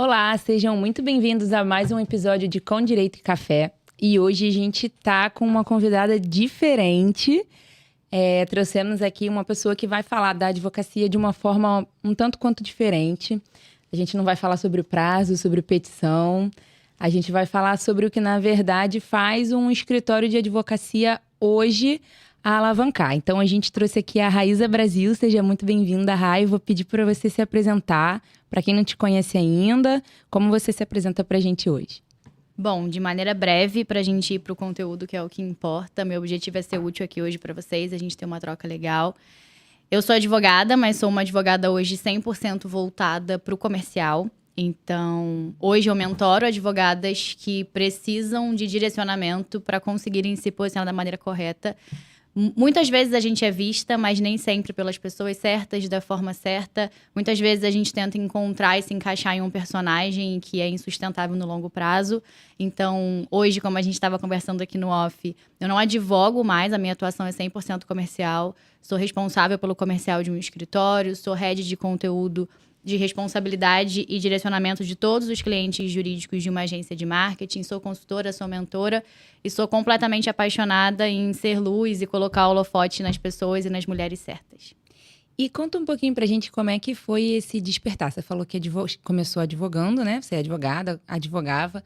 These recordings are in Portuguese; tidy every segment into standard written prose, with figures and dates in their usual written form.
Olá, sejam muito bem-vindos a mais um episódio de Com Direito e Café. E hoje a gente tá com uma convidada diferente. Trouxemos aqui uma pessoa que vai falar da advocacia de uma forma um tanto quanto diferente. A gente não vai falar sobre prazo, sobre petição. A gente vai falar sobre o que, na verdade, faz um escritório de advocacia hoje a alavancar. Então, a gente trouxe aqui a Raíza Brasil. Seja muito bem-vinda, Rai. Vou pedir para você se apresentar. Para quem não te conhece ainda, como você se apresenta para a gente hoje? Bom, de maneira breve, para a gente ir para o conteúdo, que é o que importa. Meu objetivo é ser útil aqui hoje para vocês, a gente ter uma troca legal. Eu sou advogada, mas sou uma advogada hoje 100% voltada para o comercial. Então, hoje eu mentoro advogadas que precisam de direcionamento para conseguirem se posicionar da maneira correta. Muitas vezes a gente é vista, mas nem sempre pelas pessoas certas, da forma certa. Muitas vezes a gente tenta encontrar e se encaixar em um personagem que é insustentável no longo prazo. Então, hoje, como a gente estava conversando aqui no off, eu não advogo mais, a minha atuação é 100% comercial. Sou responsável pelo comercial de um escritório, sou head de conteúdo de responsabilidade e direcionamento de todos os clientes jurídicos de uma agência de marketing. Sou consultora, sou mentora e sou completamente apaixonada em ser luz e colocar o holofote nas pessoas e nas mulheres certas. E conta um pouquinho pra gente como é que foi esse despertar. Você falou que começou advogando, né? Você é advogada, advogava.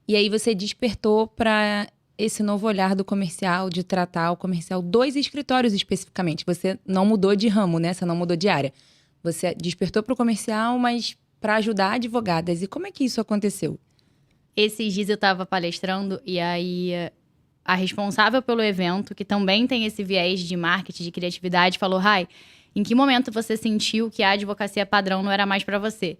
E aí você despertou para esse novo olhar do comercial, de tratar o comercial dos escritórios especificamente. Você não mudou de ramo, né? Você não mudou de área. Você despertou para o comercial, mas para ajudar advogadas. E como é que isso aconteceu? Esses dias eu estava palestrando e aí a responsável pelo evento, que também tem esse viés de marketing, de criatividade, falou: Rai, em que momento você sentiu que a advocacia padrão não era mais para você?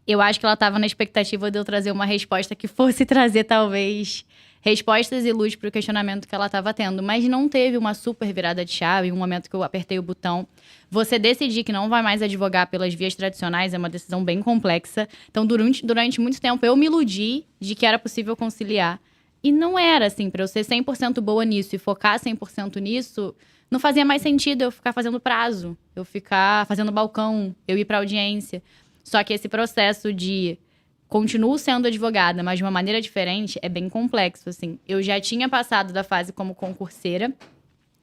Eu acho que ela estava na expectativa de eu trazer uma resposta que fosse trazer, talvez, respostas e luz para o questionamento que ela estava tendo. Mas não teve uma super virada de chave, um momento que eu apertei o botão. Você decidir que não vai mais advogar pelas vias tradicionais é uma decisão bem complexa. Então, durante muito tempo, eu me iludi de que era possível conciliar. E não era, assim, para eu ser 100% boa nisso e focar 100% nisso, não fazia mais sentido eu ficar fazendo prazo, eu ficar fazendo balcão, eu ir para audiência. Só que esse processo de continuo sendo advogada, mas de uma maneira diferente, é bem complexo, assim. Eu já tinha passado da fase como concurseira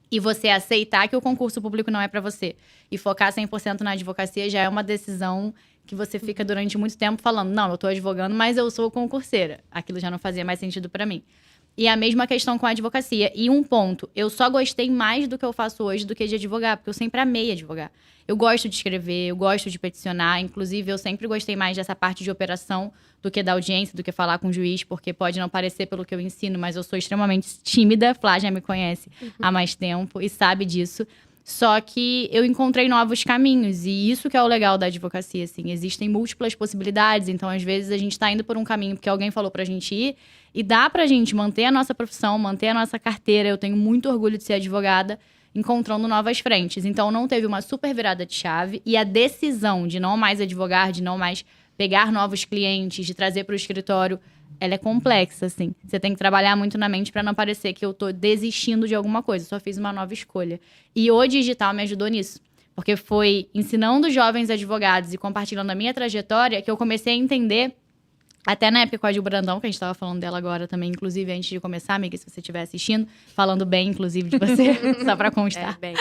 e você aceitar que o concurso público não é para você e focar 100% na advocacia já é uma decisão que você fica durante muito tempo falando: não, eu tô advogando, mas eu sou concurseira. Aquilo já não fazia mais sentido para mim. E a mesma questão com a advocacia. E um ponto, eu só gostei mais do que eu faço hoje do que de advogar, porque eu sempre amei advogar. Eu gosto de escrever, eu gosto de peticionar. Inclusive, eu sempre gostei mais dessa parte de operação do que da audiência, do que falar com o juiz, porque pode não parecer pelo que eu ensino, mas eu sou extremamente tímida. Flá já me conhece há mais tempo e sabe disso. Só que eu encontrei novos caminhos, e isso que é o legal da advocacia, assim. Existem múltiplas possibilidades, então às vezes a gente tá indo por um caminho porque alguém falou pra gente ir, e dá pra gente manter a nossa profissão, manter a nossa carteira. Eu tenho muito orgulho de ser advogada, encontrando novas frentes. Então não teve uma super virada de chave, e a decisão de não mais advogar, de não mais pegar novos clientes, de trazer pro escritório, ela é complexa, assim. Você tem que trabalhar muito na mente para não parecer que eu tô desistindo de alguma coisa. Só fiz uma nova escolha. E o digital me ajudou nisso. Porque foi ensinando jovens advogados e compartilhando a minha trajetória que eu comecei a entender, até na época com a Gil Brandão, que a gente tava falando dela agora também, inclusive, antes de começar, amiga, se você estiver assistindo, falando bem, inclusive, de você, só para constar. Bem.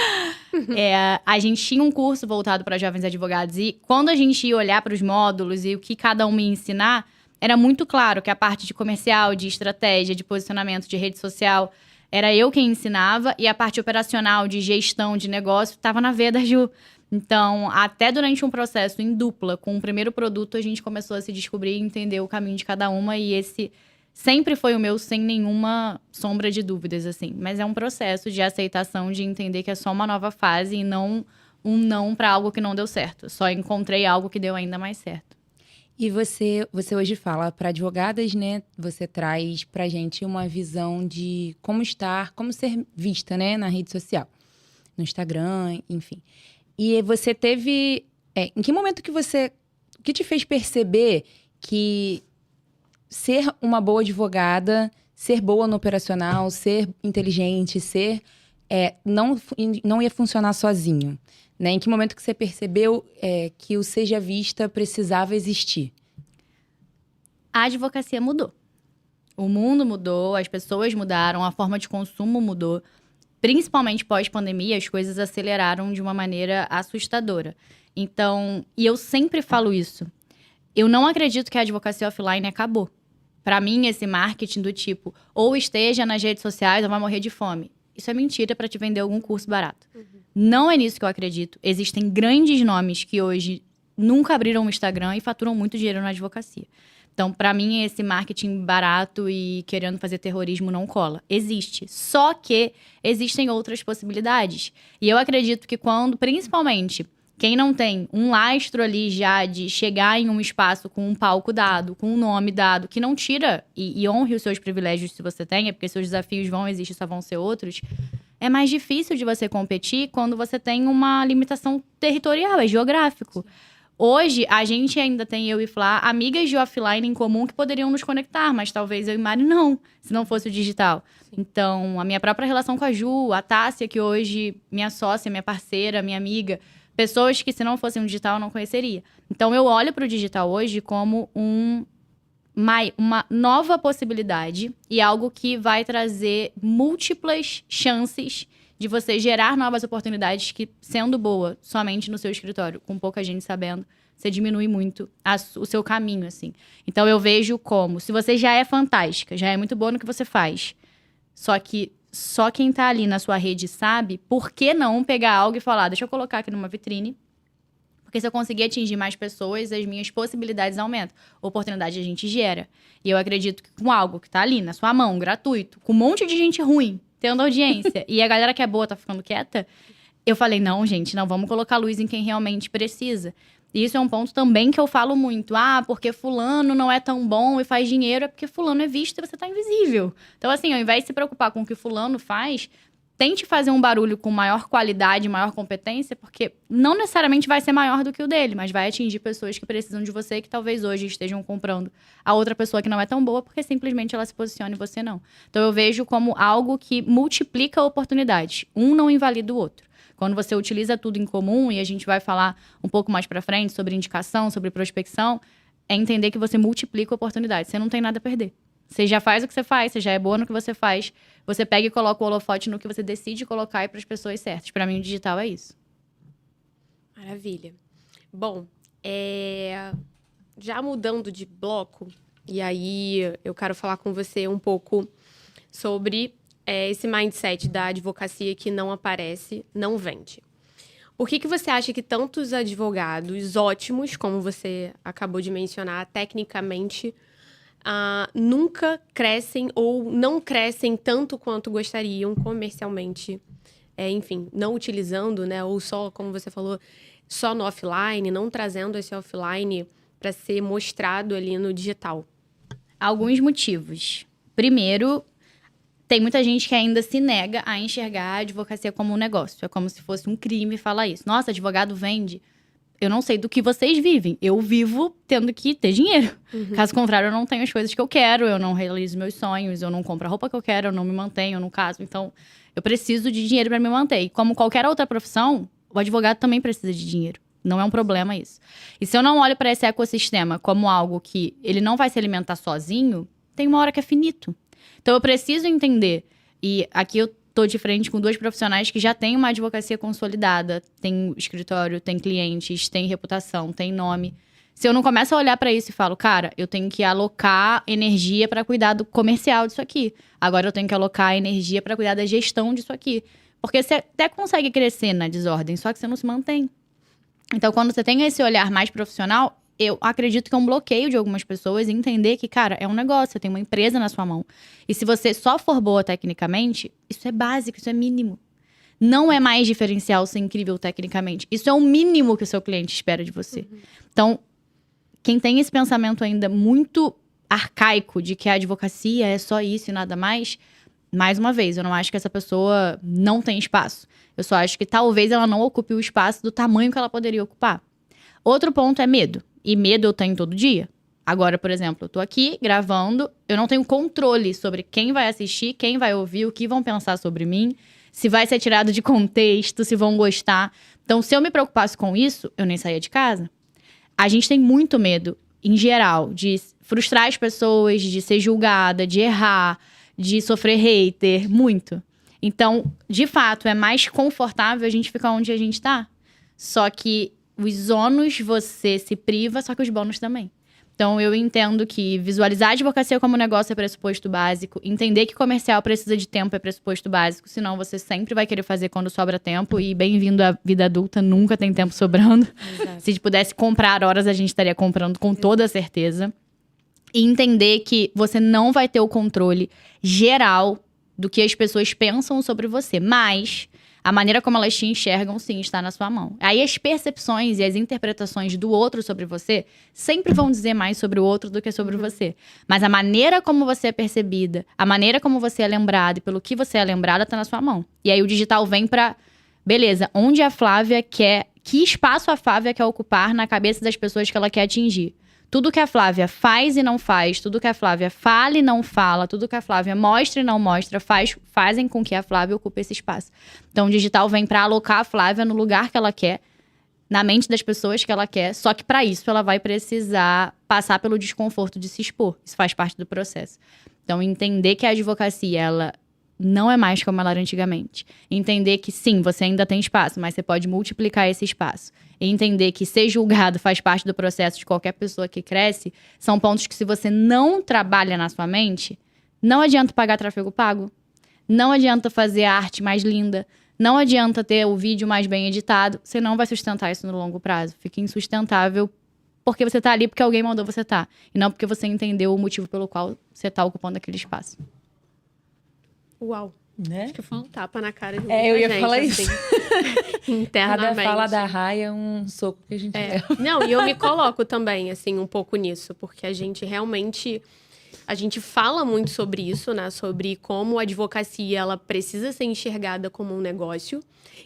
A gente tinha um curso voltado para jovens advogados, e quando a gente ia olhar para os módulos e o que cada um ia ensinar, era muito claro que a parte de comercial, de estratégia, de posicionamento, de rede social, era eu quem ensinava, e a parte operacional, de gestão de negócio, estava na veia da Ju. Então, até durante um processo em dupla, com o primeiro produto, a gente começou a se descobrir e entender o caminho de cada uma, e esse sempre foi o meu, sem nenhuma sombra de dúvidas, assim. Mas é um processo de aceitação, de entender que é só uma nova fase e não um não para algo que não deu certo. Só encontrei algo que deu ainda mais certo. E você hoje fala para advogadas, né? Você traz pra gente uma visão de como estar, como ser vista, né? Na rede social, no Instagram, enfim. E você teve... em que momento que você... O que te fez perceber que ser uma boa advogada, ser boa no operacional, ser inteligente, não ia funcionar sozinho? Né? Em que momento que você percebeu que o Seja Vista precisava existir? A advocacia mudou. O mundo mudou, as pessoas mudaram, a forma de consumo mudou. Principalmente pós-pandemia, as coisas aceleraram de uma maneira assustadora. Então, e eu sempre falo isso, eu não acredito que a advocacia offline acabou. Para mim, esse marketing do tipo, ou esteja nas redes sociais ou vai morrer de fome. Isso é mentira para te vender algum curso barato. Não é nisso que eu acredito. Existem grandes nomes que hoje nunca abriram um Instagram e faturam muito dinheiro na advocacia. Então, para mim, esse marketing barato e querendo fazer terrorismo não cola. Existe. Só que existem outras possibilidades. E eu acredito que quando, principalmente, quem não tem um lastro ali já de chegar em um espaço com um palco dado, com um nome dado, que não tira e honre os seus privilégios se você tem, é porque seus desafios vão existir, só vão ser outros, é mais difícil de você competir quando você tem uma limitação territorial, é geográfico. Hoje, a gente ainda tem, eu e Flá, amigas de offline em comum que poderiam nos conectar, mas talvez eu e Mari não, se não fosse o digital. Sim. Então, a minha própria relação com a Ju, a Tássia, que hoje minha sócia, minha parceira, minha amiga, pessoas que se não fossem o digital eu não conheceria. Então, eu olho para o digital hoje como uma nova possibilidade e algo que vai trazer múltiplas chances de você gerar novas oportunidades que, sendo boa somente no seu escritório, com pouca gente sabendo, você diminui muito o seu caminho, assim. Então, eu vejo como, se você já é fantástica, já é muito boa no que você faz, só que só quem tá ali na sua rede sabe, por que não pegar algo e falar, deixa eu colocar aqui numa vitrine, porque se eu conseguir atingir mais pessoas, as minhas possibilidades aumentam. Oportunidade a gente gera. E eu acredito que com algo que tá ali na sua mão, gratuito, com um monte de gente ruim, tendo audiência, e a galera que é boa tá ficando quieta, eu falei, não, gente, não, vamos colocar luz em quem realmente precisa. E isso é um ponto também que eu falo muito. Ah, porque fulano não é tão bom e faz dinheiro, é porque fulano é visto e você tá invisível. Então, assim, ao invés de se preocupar com o que fulano faz, tente fazer um barulho com maior qualidade, maior competência, porque não necessariamente vai ser maior do que o dele, mas vai atingir pessoas que precisam de você e que talvez hoje estejam comprando a outra pessoa que não é tão boa, porque simplesmente ela se posiciona e você não. Então eu vejo como algo que multiplica oportunidades. Um não invalida o outro. Quando você utiliza tudo em comum, e a gente vai falar um pouco mais pra frente sobre indicação, sobre prospecção, é entender que você multiplica oportunidades. Você não tem nada a perder. Você já faz o que você faz, você já é boa no que você faz. Você pega e coloca o holofote no que você decide colocar para as pessoas certas. Para mim, o digital é isso. Maravilha. Bom, já mudando de bloco, e aí eu quero falar com você um pouco sobre esse mindset da advocacia que não aparece, não vende. Por que você acha que tantos advogados ótimos, como você acabou de mencionar, tecnicamente, nunca crescem ou não crescem tanto quanto gostariam comercialmente, enfim, não utilizando, né, ou só, como você falou, só no offline, não trazendo esse offline para ser mostrado ali no digital? Alguns motivos. Primeiro, tem muita gente que ainda se nega a enxergar a advocacia como um negócio. É como se fosse um crime falar isso. Nossa, advogado vende. Eu não sei do que vocês vivem. Eu vivo tendo que ter dinheiro. Caso contrário, eu não tenho as coisas que eu quero, eu não realizo meus sonhos, eu não compro a roupa que eu quero, eu não me mantenho, eu não caso. Então, eu preciso de dinheiro para me manter. E como qualquer outra profissão, o advogado também precisa de dinheiro. Não é um problema isso. E se eu não olho para esse ecossistema como algo que ele não vai se alimentar sozinho, tem uma hora que é finito. Então, eu preciso entender. E aqui eu tô de frente com 2 profissionais que já têm uma advocacia consolidada. Tem escritório, tem clientes, tem reputação, tem nome. Se eu não começo a olhar para isso e falo, cara, eu tenho que alocar energia para cuidar do comercial disso aqui. Agora eu tenho que alocar energia para cuidar da gestão disso aqui. Porque você até consegue crescer na desordem, só que você não se mantém. Então, quando você tem esse olhar mais profissional, eu acredito que é um bloqueio de algumas pessoas entender que, cara, é um negócio, você tem uma empresa na sua mão. E se você só for boa tecnicamente, isso é básico, isso é mínimo. Não é mais diferencial ser incrível tecnicamente. Isso é o mínimo que o seu cliente espera de você. Então, quem tem esse pensamento ainda muito arcaico de que a advocacia é só isso e nada mais uma vez, eu não acho que essa pessoa não tem espaço. Eu só acho que talvez ela não ocupe o espaço do tamanho que ela poderia ocupar. Outro ponto é medo. E medo eu tenho todo dia. Agora, por exemplo, eu tô aqui gravando, eu não tenho controle sobre quem vai assistir, quem vai ouvir, o que vão pensar sobre mim, se vai ser tirado de contexto, se vão gostar. Então, se eu me preocupasse com isso, eu nem saía de casa. A gente tem muito medo, em geral, de frustrar as pessoas, de ser julgada, de errar, de sofrer hater, muito. Então, de fato, é mais confortável a gente ficar onde a gente tá. Só que os ônus você se priva, só que os bônus também. Então, eu entendo que visualizar a advocacia como negócio é pressuposto básico. Entender que comercial precisa de tempo é pressuposto básico. Senão, você sempre vai querer fazer quando sobra tempo. E bem-vindo à vida adulta, nunca tem tempo sobrando. Exato. Se a gente pudesse comprar horas, a gente estaria comprando com toda certeza. E entender que você não vai ter o controle geral do que as pessoas pensam sobre você. Mas a maneira como elas te enxergam, sim, está na sua mão. Aí as percepções e as interpretações do outro sobre você sempre vão dizer mais sobre o outro do que sobre você. Mas a maneira como você é percebida, a maneira como você é lembrada e pelo que você é lembrada está na sua mão. E aí o digital vem pra... Beleza, onde a Flávia quer... Que espaço a Flávia quer ocupar na cabeça das pessoas que ela quer atingir? Tudo que a Flávia faz e não faz, tudo que a Flávia fala e não fala, tudo que a Flávia mostra e não mostra, fazem com que a Flávia ocupe esse espaço. Então, o digital vem para alocar a Flávia no lugar que ela quer, na mente das pessoas que ela quer, só que para isso ela vai precisar passar pelo desconforto de se expor. Isso faz parte do processo. Então, entender que a advocacia, ela não é mais como ela era antigamente. Entender que, sim, você ainda tem espaço, mas você pode multiplicar esse espaço. E entender que ser julgado faz parte do processo de qualquer pessoa que cresce, são pontos que, se você não trabalha na sua mente, não adianta pagar tráfego pago, não adianta fazer a arte mais linda, não adianta ter o vídeo mais bem editado, você não vai sustentar isso no longo prazo. Fica insustentável porque você tá ali porque alguém mandou você tá, e não porque você entendeu o motivo pelo qual você tá ocupando aquele espaço. Uau. Né? Acho que foi um tapa na cara de Eu ia gente, falar assim, isso. internamente. Cada fala da raia é um soco que a gente leva. Não, e eu me coloco também, assim, um pouco nisso, porque a gente realmente... A gente fala muito sobre isso, né? Sobre como a advocacia, ela precisa ser enxergada como um negócio.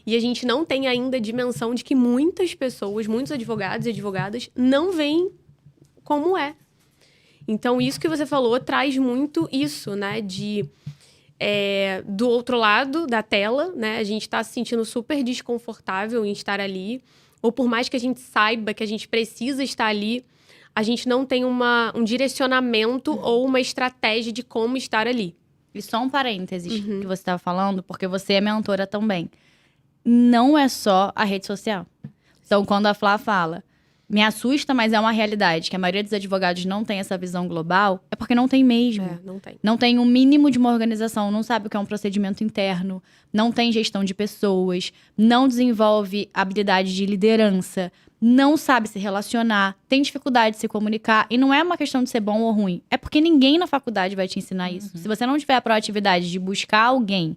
E a gente não tem ainda a dimensão de que muitas pessoas, muitos advogados e advogadas, não veem como é. Então, isso que você falou traz muito isso, né? Do outro lado da tela, né? A gente tá se sentindo super desconfortável em estar ali. Ou por mais que a gente saiba que a gente precisa estar ali, a gente não tem um direcionamento ou uma estratégia de como estar ali. E só um parênteses que você estava falando, porque você é mentora também. Não é só a rede social. Então, quando a Flá fala, me assusta, mas é uma realidade, que a maioria dos advogados não tem essa visão global, é porque não tem mesmo. Não tem. Não tem um mínimo de uma organização, não sabe o que é um procedimento interno, não tem gestão de pessoas, não desenvolve habilidade de liderança, não sabe se relacionar, tem dificuldade de se comunicar. E não é uma questão de ser bom ou ruim, é porque ninguém na faculdade vai te ensinar isso. Se você não tiver a proatividade de buscar alguém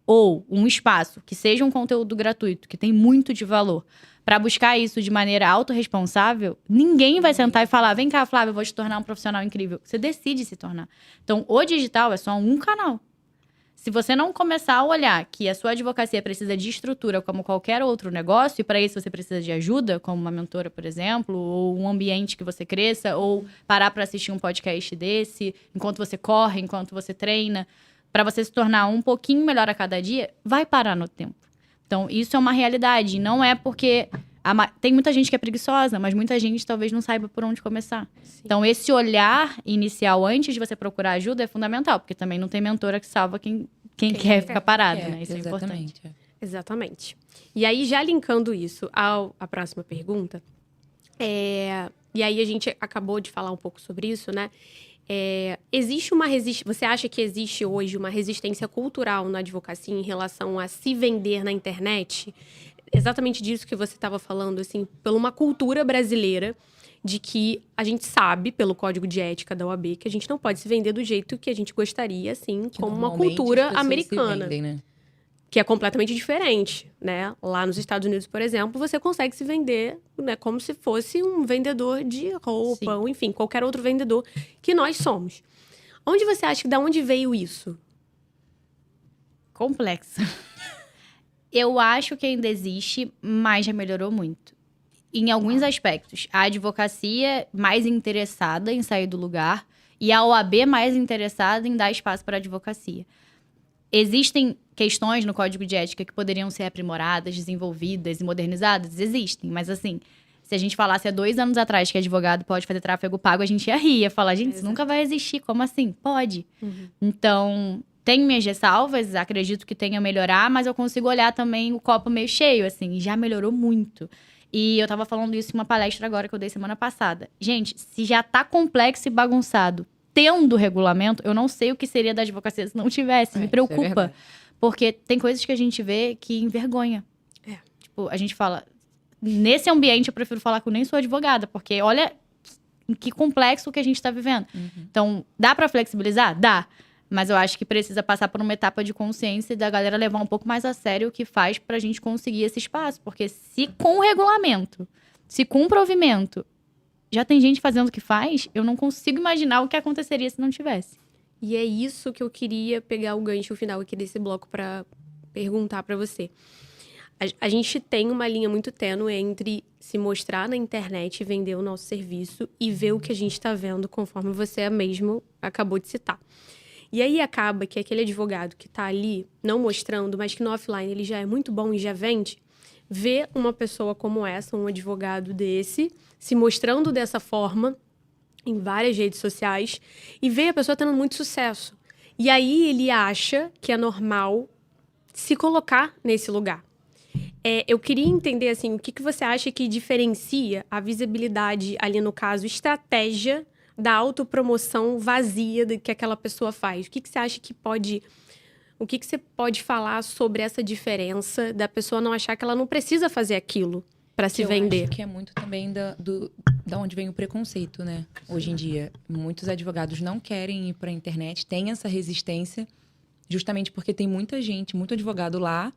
ou um espaço que seja um conteúdo gratuito, que tem muito de valor, para buscar isso de maneira autorresponsável, ninguém vai sentar e falar, vem cá, Flávia, eu vou te tornar um profissional incrível. Você decide se tornar. Então, o digital é só um canal. Se você não começar a olhar que a sua advocacia precisa de estrutura como qualquer outro negócio, e para isso você precisa de ajuda, como uma mentora, por exemplo, ou um ambiente que você cresça, ou parar para assistir um podcast desse, enquanto você corre, enquanto você treina, para você se tornar um pouquinho melhor a cada dia, vai parar no tempo. Então, isso é uma realidade. Não é porque... Tem muita gente que é preguiçosa, mas muita gente talvez não saiba por onde começar. Sim. Então, esse olhar inicial antes de você procurar ajuda é fundamental. Porque também não tem mentora que salva quem quer ficar parado, né? Isso é importante. Exatamente. E aí, já linkando isso à próxima pergunta... E aí, a gente acabou de falar um pouco sobre isso, né? Existe uma resistência... Você acha que existe hoje uma resistência cultural na advocacia em relação a se vender na internet? Exatamente disso que você estava falando, assim, por uma cultura brasileira de que a gente sabe, pelo código de ética da OAB, que a gente não pode se vender do jeito que a gente gostaria, assim, que como uma cultura americana. Vendem, né? Que é completamente diferente, né? Lá nos Estados Unidos, por exemplo, você consegue se vender, né, como se fosse um vendedor de roupa, ou enfim, qualquer outro vendedor que nós somos. Onde você acha que da onde veio isso? Complexo. Eu acho que ainda existe, mas já melhorou muito. Em alguns aspectos. A advocacia mais interessada em sair do lugar e a OAB mais interessada em dar espaço para a advocacia. Existem questões no Código de Ética que poderiam ser aprimoradas, desenvolvidas e modernizadas? Existem, mas assim, Se a gente falasse há 2 anos atrás que advogado pode fazer tráfego pago, a gente ia rir, ia falar, gente, isso nunca vai existir, como assim? Pode. Então, tem minhas ressalvas, acredito que tenha a melhorar, mas eu consigo olhar também o copo meio cheio, assim, já melhorou muito. E eu tava falando isso em uma palestra agora que eu dei semana passada. Gente, se já tá complexo e bagunçado, tendo regulamento, eu não sei o que seria da advocacia se não tivesse, me preocupa. Porque tem coisas que a gente vê que envergonha. Tipo, a gente fala, nesse ambiente eu prefiro falar que eu nem sou advogada, porque olha que complexo que a gente tá vivendo. Então, dá pra flexibilizar? Dá. Mas eu acho que precisa passar por uma etapa de consciência e da galera levar um pouco mais a sério o que faz pra gente conseguir esse espaço. Porque se com regulamento, se com provimento, já tem gente fazendo o que faz, eu não consigo imaginar o que aconteceria se não tivesse. E é isso que eu queria pegar o gancho final aqui desse bloco pra perguntar pra você. A gente tem uma linha muito tênue entre se mostrar na internet e vender o nosso serviço e ver o que a gente tá vendo, conforme você mesmo acabou de citar. E aí acaba que aquele advogado que tá ali, não mostrando, mas que no offline ele já é muito bom e já vende, vê uma pessoa como essa, um advogado desse, se mostrando dessa forma em várias redes sociais e vê a pessoa tendo muito sucesso. E aí ele acha que é normal se colocar nesse lugar. Eu queria entender, assim, o que você acha que diferencia a visibilidade ali, no caso, estratégia da autopromoção vazia que aquela pessoa faz. O que você acha que pode... O que você pode falar sobre essa diferença da pessoa não achar que ela não precisa fazer aquilo para se vender? Eu acho que é muito também da onde vem o preconceito, né? Hoje em dia, muitos advogados não querem ir para a internet, têm essa resistência, justamente porque tem muita gente, muito advogado lá,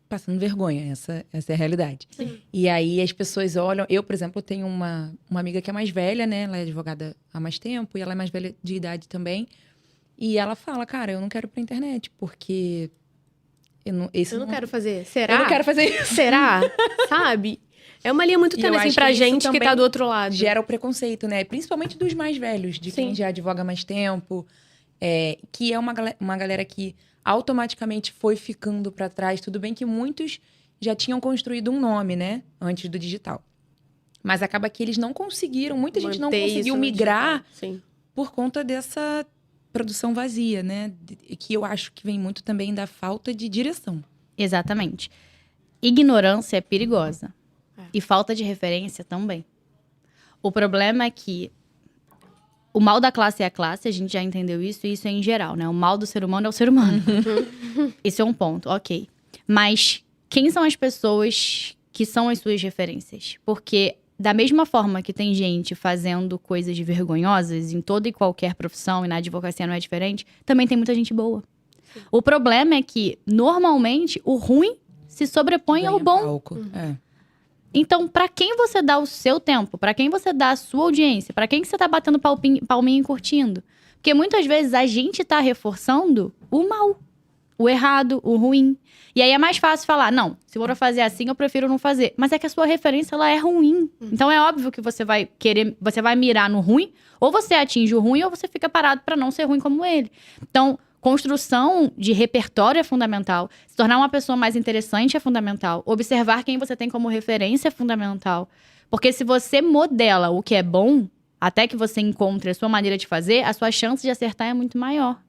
passando vergonha. Essa é a realidade. Sim. E aí as pessoas olham... Eu, por exemplo, tenho uma amiga que é mais velha, né? Ela é advogada há mais tempo e ela é mais velha de idade também. E ela fala, cara, eu não quero ir pra internet, porque... Eu não quero fazer. Será? Eu não quero fazer isso. Será? Sabe? É uma linha muito tênue, assim, pra gente que tá do outro lado. Gera o preconceito, né? Principalmente dos mais velhos, de quem já advoga há mais tempo. Que é uma galera que automaticamente foi ficando para trás. Tudo bem que muitos já tinham construído um nome, né? Antes do digital. Mas acaba que eles não conseguiram, muita gente não conseguiu migrar por conta dessa produção vazia, né? Que eu acho que vem muito também da falta de direção. Exatamente. Ignorância é perigosa. E falta de referência também. O problema é que o mal da classe é a classe, a gente já entendeu isso, e isso é em geral, né? O mal do ser humano é o ser humano. Esse é um ponto, ok. Mas quem são as pessoas que são as suas referências? Porque da mesma forma que tem gente fazendo coisas vergonhosas em toda e qualquer profissão, e na advocacia não é diferente, também tem muita gente boa. O problema é que, normalmente, o ruim se sobrepõe ao bom. Então, pra quem você dá o seu tempo? Pra quem você dá a sua audiência? Pra quem que você tá batendo palminha e curtindo? Porque muitas vezes a gente tá reforçando o mal, o errado, o ruim. E aí é mais fácil falar, não, se for fazer assim, eu prefiro não fazer. Mas é que a sua referência, ela é ruim. Então é óbvio que você vai mirar no ruim, ou você atinge o ruim, ou você fica parado pra não ser ruim como ele. Então, construção de repertório é fundamental. Se tornar uma pessoa mais interessante é fundamental. Observar quem você tem como referência é fundamental. Porque se você modela o que é bom, até que você encontre a sua maneira de fazer, a sua chance de acertar é muito maior.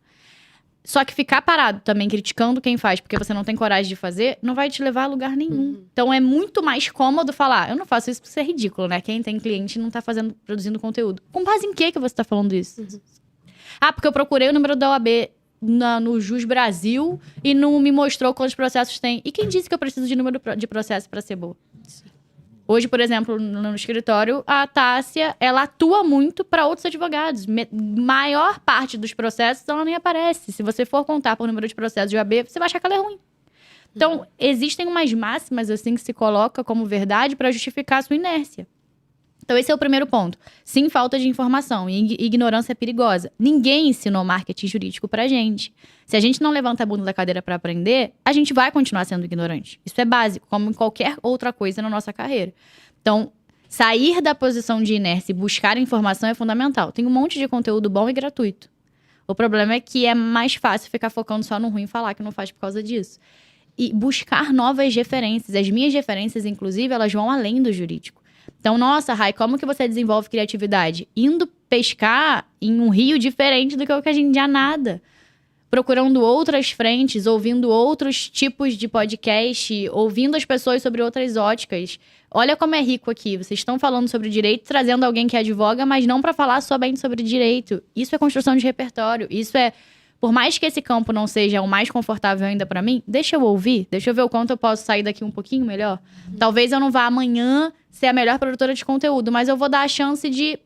Só que ficar parado também criticando quem faz porque você não tem coragem de fazer, não vai te levar a lugar nenhum. Então é muito mais cômodo falar, eu não faço isso porque isso é ridículo, né? Quem tem cliente não tá produzindo conteúdo. Com base em que você tá falando isso? Ah, porque eu procurei o número da OAB no Jus Brasil e não me mostrou quantos processos tem. E quem disse que eu preciso de número de processo para ser boa? Hoje, por exemplo, no escritório, a Tássia, ela atua muito para outros advogados. Maior parte dos processos, ela nem aparece. Se você for contar por número de processos de OAB, você vai achar que ela é ruim. Então, existem umas máximas, assim, que se coloca como verdade para justificar a sua inércia. Então, esse é o primeiro ponto. Sim, falta de informação e ignorância é perigosa. Ninguém ensinou marketing jurídico pra gente. Se a gente não levanta a bunda da cadeira pra aprender, a gente vai continuar sendo ignorante. Isso é básico, como em qualquer outra coisa na nossa carreira. Então, sair da posição de inércia e buscar informação é fundamental. Tem um monte de conteúdo bom e gratuito. O problema é que é mais fácil ficar focando só no ruim e falar que não faz por causa disso. E buscar novas referências. As minhas referências, inclusive, elas vão além do jurídico. Então, nossa, Rai, como que você desenvolve criatividade? Indo pescar em um rio diferente do que o que a gente já nada. Procurando outras frentes, ouvindo outros tipos de podcast, ouvindo as pessoas sobre outras óticas. Olha como é rico aqui. Vocês estão falando sobre direito, trazendo alguém que advoga, mas não para falar somente sobre direito. Isso é construção de repertório. Isso é... Por mais que esse campo não seja o mais confortável ainda para mim, deixa eu ouvir, deixa eu ver o quanto eu posso sair daqui um pouquinho melhor. Talvez eu não vá amanhã ser a melhor produtora de conteúdo, mas eu vou dar a chance de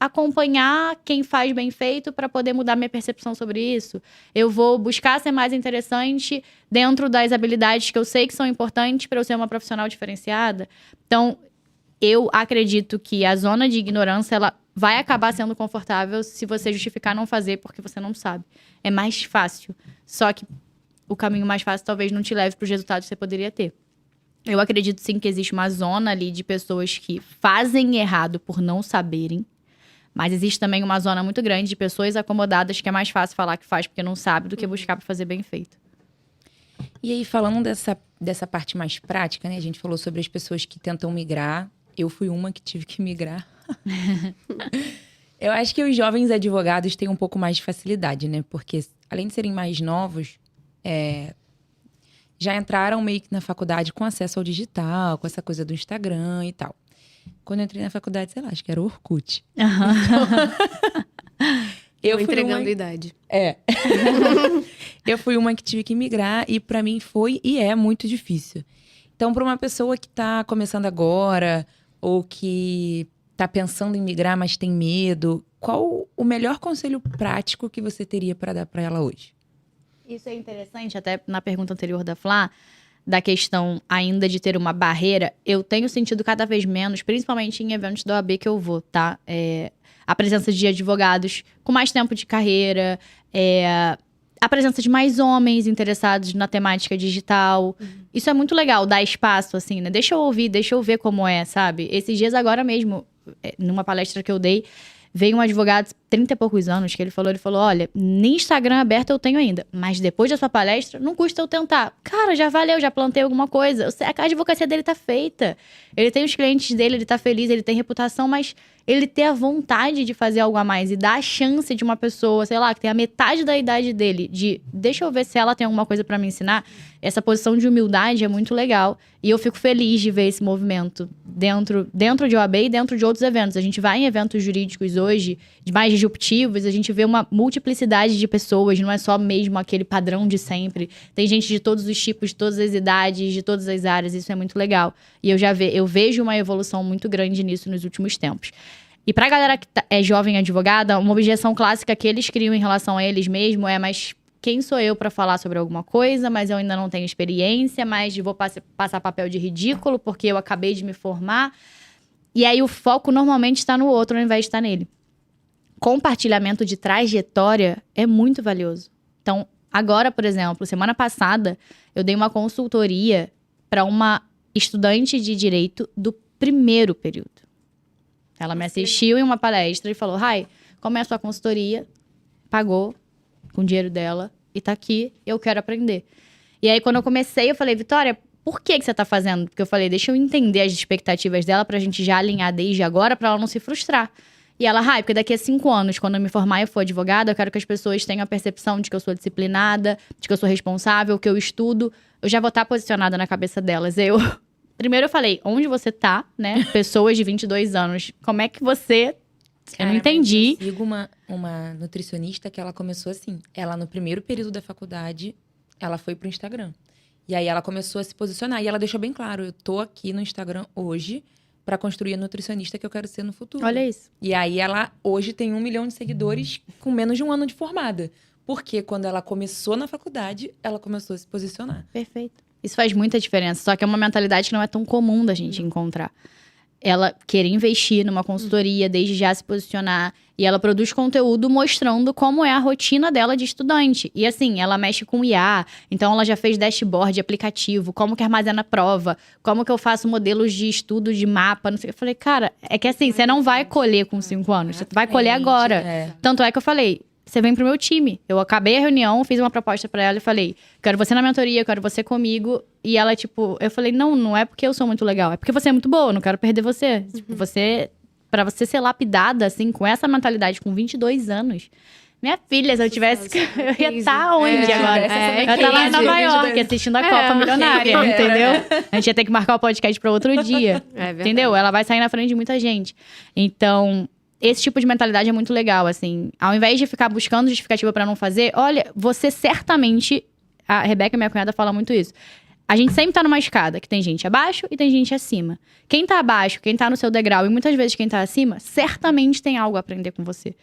acompanhar quem faz bem feito para poder mudar minha percepção sobre isso. Eu vou buscar ser mais interessante dentro das habilidades que eu sei que são importantes para eu ser uma profissional diferenciada. Então, eu acredito que a zona de ignorância, ela vai acabar sendo confortável se você justificar não fazer porque você não sabe. É mais fácil. Só que o caminho mais fácil talvez não te leve para os resultados que você poderia ter. Eu acredito sim que existe uma zona ali de pessoas que fazem errado por não saberem. Mas existe também uma zona muito grande de pessoas acomodadas que é mais fácil falar que faz porque não sabe do que buscar para fazer bem feito. E aí, falando dessa parte mais prática, né? A gente falou sobre as pessoas que tentam migrar. Eu fui uma que tive que migrar. Eu acho que os jovens advogados têm um pouco mais de facilidade, né? Porque, além de serem mais novos, já entraram meio que na faculdade com acesso ao digital, com essa coisa do Instagram e tal. Quando eu entrei na faculdade, sei lá, acho que era o Orkut. Uhum. Eu fui entregando idade. Eu fui uma que tive que migrar e pra mim foi e é muito difícil. Então, pra uma pessoa que tá começando agora ou que tá pensando em migrar, mas tem medo, qual o melhor conselho prático que você teria pra dar pra ela hoje? Isso é interessante, até na pergunta anterior da Flá, da questão ainda de ter uma barreira, eu tenho sentido cada vez menos, principalmente em eventos da OAB que eu vou, tá? A presença de advogados com mais tempo de carreira, a presença de mais homens interessados na temática digital. Isso é muito legal, dar espaço, assim, né? Deixa eu ouvir, deixa eu ver como é, sabe? Esses dias agora mesmo, numa palestra que eu dei, veio um advogado de 30 e poucos anos, que ele falou, olha, nem Instagram aberto eu tenho ainda, mas depois da sua palestra, não custa eu tentar. Cara, já valeu, já plantei alguma coisa. A advocacia dele tá feita. Ele tem os clientes dele, ele tá feliz, ele tem reputação, mas ele ter a vontade de fazer algo a mais e dar a chance de uma pessoa, sei lá, que tem a metade da idade dele, de deixa eu ver se ela tem alguma coisa pra me ensinar. Essa posição de humildade é muito legal. E eu fico feliz de ver esse movimento dentro de OAB e dentro de outros eventos. A gente vai em eventos jurídicos hoje, mais disruptivos, a gente vê uma multiplicidade de pessoas, não é só mesmo aquele padrão de sempre. Tem gente de todos os tipos, de todas as idades, de todas as áreas, isso é muito legal. E eu vejo uma evolução muito grande nisso nos últimos tempos. E pra galera que é jovem advogada, uma objeção clássica que eles criam em relação a eles mesmos é, mas quem sou eu pra falar sobre alguma coisa, mas eu ainda não tenho experiência, mas vou passar papel de ridículo porque eu acabei de me formar. E aí o foco normalmente está no outro ao invés de estar nele. Compartilhamento de trajetória é muito valioso. Então, agora, por exemplo, semana passada, eu dei uma consultoria para uma estudante de direito do primeiro período. Ela me assistiu em uma palestra e falou, Rai, como é a sua consultoria? Pagou com o dinheiro dela e tá aqui, eu quero aprender. E aí, quando eu comecei, eu falei, Vitória, por que você tá fazendo? Porque eu falei, deixa eu entender as expectativas dela pra gente já alinhar desde agora pra ela não se frustrar. E ela, Rai, porque daqui a 5 anos, quando eu me formar e eu for advogada, eu quero que as pessoas tenham a percepção de que eu sou disciplinada, de que eu sou responsável, que eu estudo. Eu já vou estar posicionada na cabeça delas. Primeiro eu falei, onde você tá, né? Pessoas de 22 anos, como é que você... Eu não entendi. Eu sigo uma nutricionista que ela começou assim. Ela, no primeiro período da faculdade, ela foi pro Instagram. E aí ela começou a se posicionar. E ela deixou bem claro, eu tô aqui no Instagram hoje pra construir a nutricionista que eu quero ser no futuro. Olha isso. E aí ela hoje tem 1 milhão de seguidores com menos de 1 ano de formada. Porque quando ela começou na faculdade, ela começou a se posicionar. Perfeito. Isso faz muita diferença. Só que é uma mentalidade que não é tão comum da gente encontrar. Ela querer investir numa consultoria, desde já se posicionar. E ela produz conteúdo mostrando como é a rotina dela de estudante. E assim, ela mexe com IA. Então, ela já fez dashboard de aplicativo. Como que armazena prova. Como que eu faço modelos de estudo, de mapa. Não sei. Eu falei, cara, é que assim, você não vai colher com 5 anos. Você vai colher agora. Tanto é que eu falei, você vem pro meu time. Eu acabei a reunião, fiz uma proposta pra ela e falei, quero você na mentoria, quero você comigo. E ela, tipo, eu falei, não é porque eu sou muito legal, é porque você é muito boa, eu não quero perder você. Tipo, pra você ser lapidada, assim, com essa mentalidade, com 22 anos. Minha filha, se eu tivesse... eu ia estar onde agora? Eu ia estar lá em Nova York, assistindo a Copa Milionária, entendeu? A gente ia ter que marcar o podcast pra outro dia. Entendeu? Ela vai sair na frente de muita gente. Então, esse tipo de mentalidade é muito legal, assim. Ao invés de ficar buscando justificativa pra não fazer, olha, você certamente... A Rebeca, minha cunhada, fala muito isso. A gente sempre tá numa escada, que tem gente abaixo e tem gente acima. Quem tá abaixo, quem tá no seu degrau, e muitas vezes quem tá acima, certamente tem algo a aprender com você.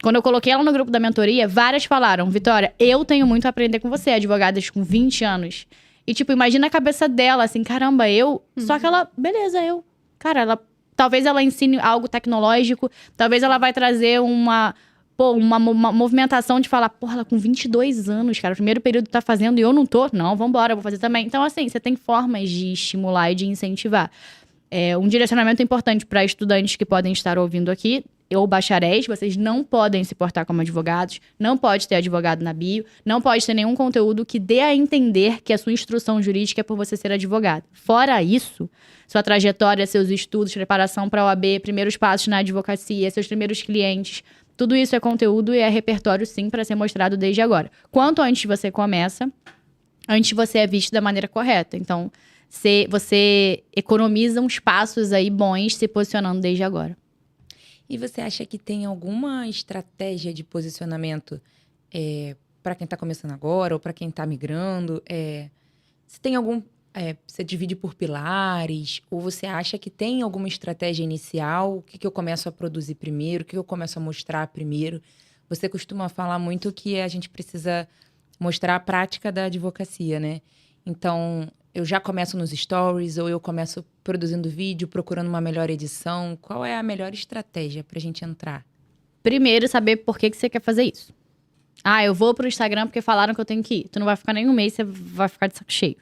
Quando eu coloquei ela no grupo da mentoria, várias falaram, Vitória, eu tenho muito a aprender com você, advogadas com 20 anos. E, tipo, imagina a cabeça dela, assim, caramba, eu... Só que ela, beleza, eu. Cara, ela... Talvez ela ensine algo tecnológico, talvez ela vai trazer uma movimentação de falar, porra, ela com 22 anos, cara, o primeiro período tá fazendo e eu não tô. Não, vambora, eu vou fazer também. Então, assim, você tem formas de estimular e de incentivar. Um direcionamento importante para estudantes que podem estar ouvindo aqui, ou bacharéis, vocês não podem se portar como advogados, não pode ter advogado na bio, não pode ter nenhum conteúdo que dê a entender que a sua instrução jurídica é por você ser advogado. Fora isso, sua trajetória, seus estudos, preparação para a OAB, primeiros passos na advocacia, seus primeiros clientes, tudo isso é conteúdo e é repertório, sim, para ser mostrado desde agora. Quanto antes você começa, antes você é visto da maneira correta. Então, você economiza uns passos aí bons se posicionando desde agora. E você acha que tem alguma estratégia de posicionamento para quem está começando agora ou para quem está migrando? Você tem algum... você divide por pilares? Ou você acha que tem alguma estratégia inicial? O que eu começo a produzir primeiro? O que eu começo a mostrar primeiro? Você costuma falar muito que a gente precisa mostrar a prática da advocacia, né? Então, eu já começo nos stories ou eu começo produzindo vídeo, procurando uma melhor edição. Qual é a melhor estratégia pra gente entrar? Primeiro, saber por que você quer fazer isso. Eu vou pro Instagram porque falaram que eu tenho que ir. Tu não vai ficar nem um mês, você vai ficar de saco cheio.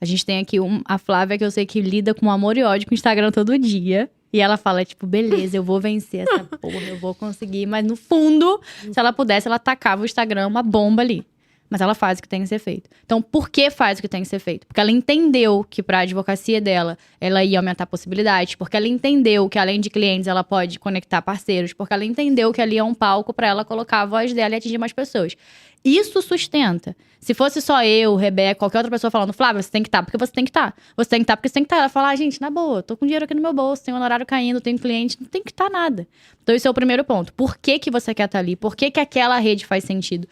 A gente tem aqui a Flávia, que eu sei que lida com amor e ódio com o Instagram todo dia. E ela fala, tipo, beleza, eu vou vencer essa porra, eu vou conseguir. Mas no fundo, se ela pudesse, ela tacava o Instagram, uma bomba ali. Mas ela faz o que tem que ser feito. Então, por que faz o que tem que ser feito? Porque ela entendeu que pra advocacia dela, ela ia aumentar possibilidades. Porque ela entendeu que, além de clientes, ela pode conectar parceiros. Porque ela entendeu que ali é um palco pra ela colocar a voz dela e atingir mais pessoas. Isso sustenta. Se fosse só eu, Rebeca, qualquer outra pessoa falando, Flávia, você tem que estar porque você tem que estar. Você tem que estar porque você tem que estar. Ela fala, gente, na boa, tô com dinheiro aqui no meu bolso, tenho um honorário caindo, tenho cliente, não tem que estar nada. Então, esse é o primeiro ponto. Por que você quer estar ali? Por que aquela rede faz sentido?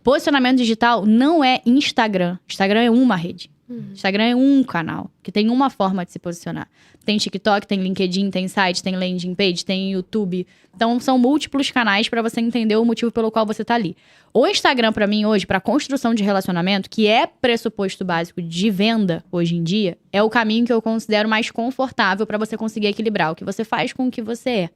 Posicionamento digital não é Instagram. Instagram é uma rede. Instagram é um canal, que tem uma forma de se posicionar. Tem TikTok, tem LinkedIn, tem site, tem landing page, tem YouTube. Então, são múltiplos canais para você entender o motivo pelo qual você tá ali. O Instagram, para mim, hoje, para construção de relacionamento, que é pressuposto básico de venda hoje em dia, é o caminho que eu considero mais confortável para você conseguir equilibrar o que você faz com o que você é.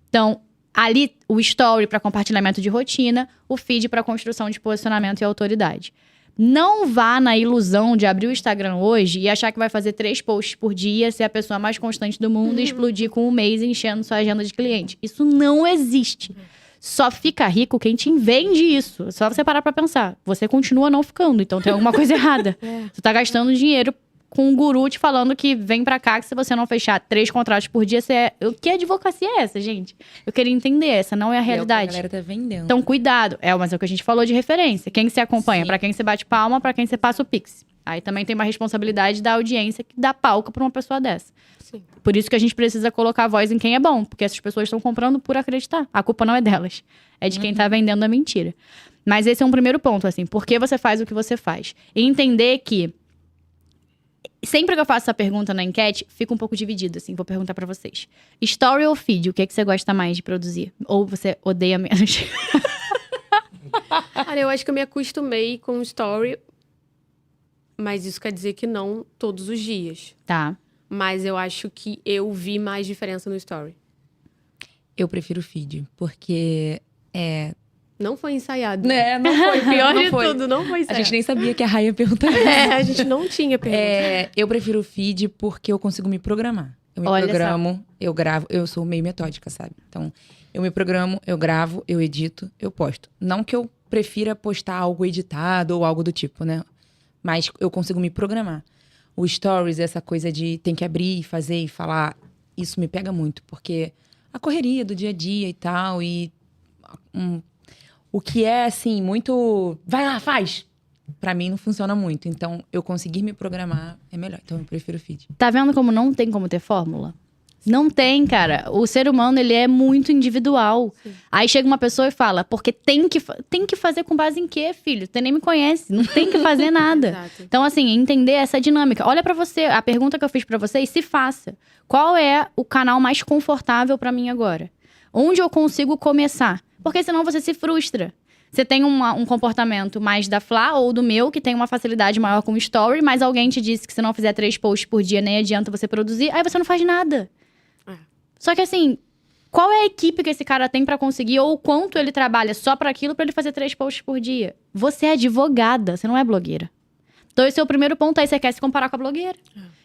Então, ali, o story para compartilhamento de rotina, o feed para construção de posicionamento e autoridade. Não vá na ilusão de abrir o Instagram hoje e achar que vai fazer 3 posts por dia, ser a pessoa mais constante do mundo e explodir com um mês enchendo sua agenda de cliente. Isso não existe. Só fica rico quem te vende isso. Só você parar pra pensar. Você continua não ficando, então tem alguma coisa errada. Você tá gastando dinheiro com um guru te falando que vem pra cá, que se você não fechar 3 contratos por dia, você é... Que advocacia é essa, gente? Eu queria entender, essa não é a realidade. É o que a galera tá vendendo. Então, cuidado. Mas é o que a gente falou de referência. Quem você acompanha? Sim. Pra quem você bate palma, pra quem você passa o Pix. Aí também tem uma responsabilidade da audiência que dá palco pra uma pessoa dessa. Sim. Por isso que a gente precisa colocar a voz em quem é bom. Porque essas pessoas estão comprando por acreditar. A culpa não é delas. É de quem tá vendendo a mentira. Mas esse é um primeiro ponto, assim. Por que você faz o que você faz? E entender que sempre que eu faço essa pergunta na enquete, fica um pouco dividido, assim. Vou perguntar pra vocês. Story ou feed? O que você gosta mais de produzir? Ou você odeia menos? Cara, eu acho que eu me acostumei com story, mas isso quer dizer que não todos os dias. Tá. Mas eu acho que eu vi mais diferença no story. Eu prefiro feed, porque Não foi ensaiado. não foi. Pior não de foi. tudo, não foi A ensaiado. gente nem sabia que a Raia ia perguntar isso. A gente não tinha pergunta. Eu prefiro o feed porque eu consigo me programar. Eu me Olha programo, eu gravo, eu sou meio metódica, sabe? Então, Eu me programo, eu gravo, eu edito, eu posto. Não que eu prefira postar algo editado ou algo do tipo, né? Mas eu consigo me programar. O stories, essa coisa de tem que abrir, fazer e falar, isso me pega muito. Porque a correria do dia a dia e tal, e o que é, assim, muito... Vai lá, faz! Pra mim não funciona muito. Então, eu conseguir me programar é melhor. Então, eu prefiro o feed. Tá vendo como não tem como ter fórmula? Não tem, cara. O ser humano, ele é muito individual. Sim. Aí chega uma pessoa e fala, porque tem que fazer com base em quê, filho? Você nem me conhece, não tem que fazer nada. Então, assim, entender essa dinâmica. Olha pra você, a pergunta que eu fiz pra vocês, se faça. Qual é o canal mais confortável pra mim agora? Onde eu consigo começar? Porque senão você se frustra. Você tem um comportamento mais da Flá ou do meu, que tem uma facilidade maior com o story, mas alguém te disse que se não fizer 3 posts por dia, nem adianta você produzir, aí você não faz nada. Só que assim, qual é a equipe que esse cara tem pra conseguir, ou o quanto ele trabalha só pra aquilo, pra ele fazer 3 posts por dia? Você é advogada, você não é blogueira. Então esse é o primeiro ponto, aí você quer se comparar com a blogueira.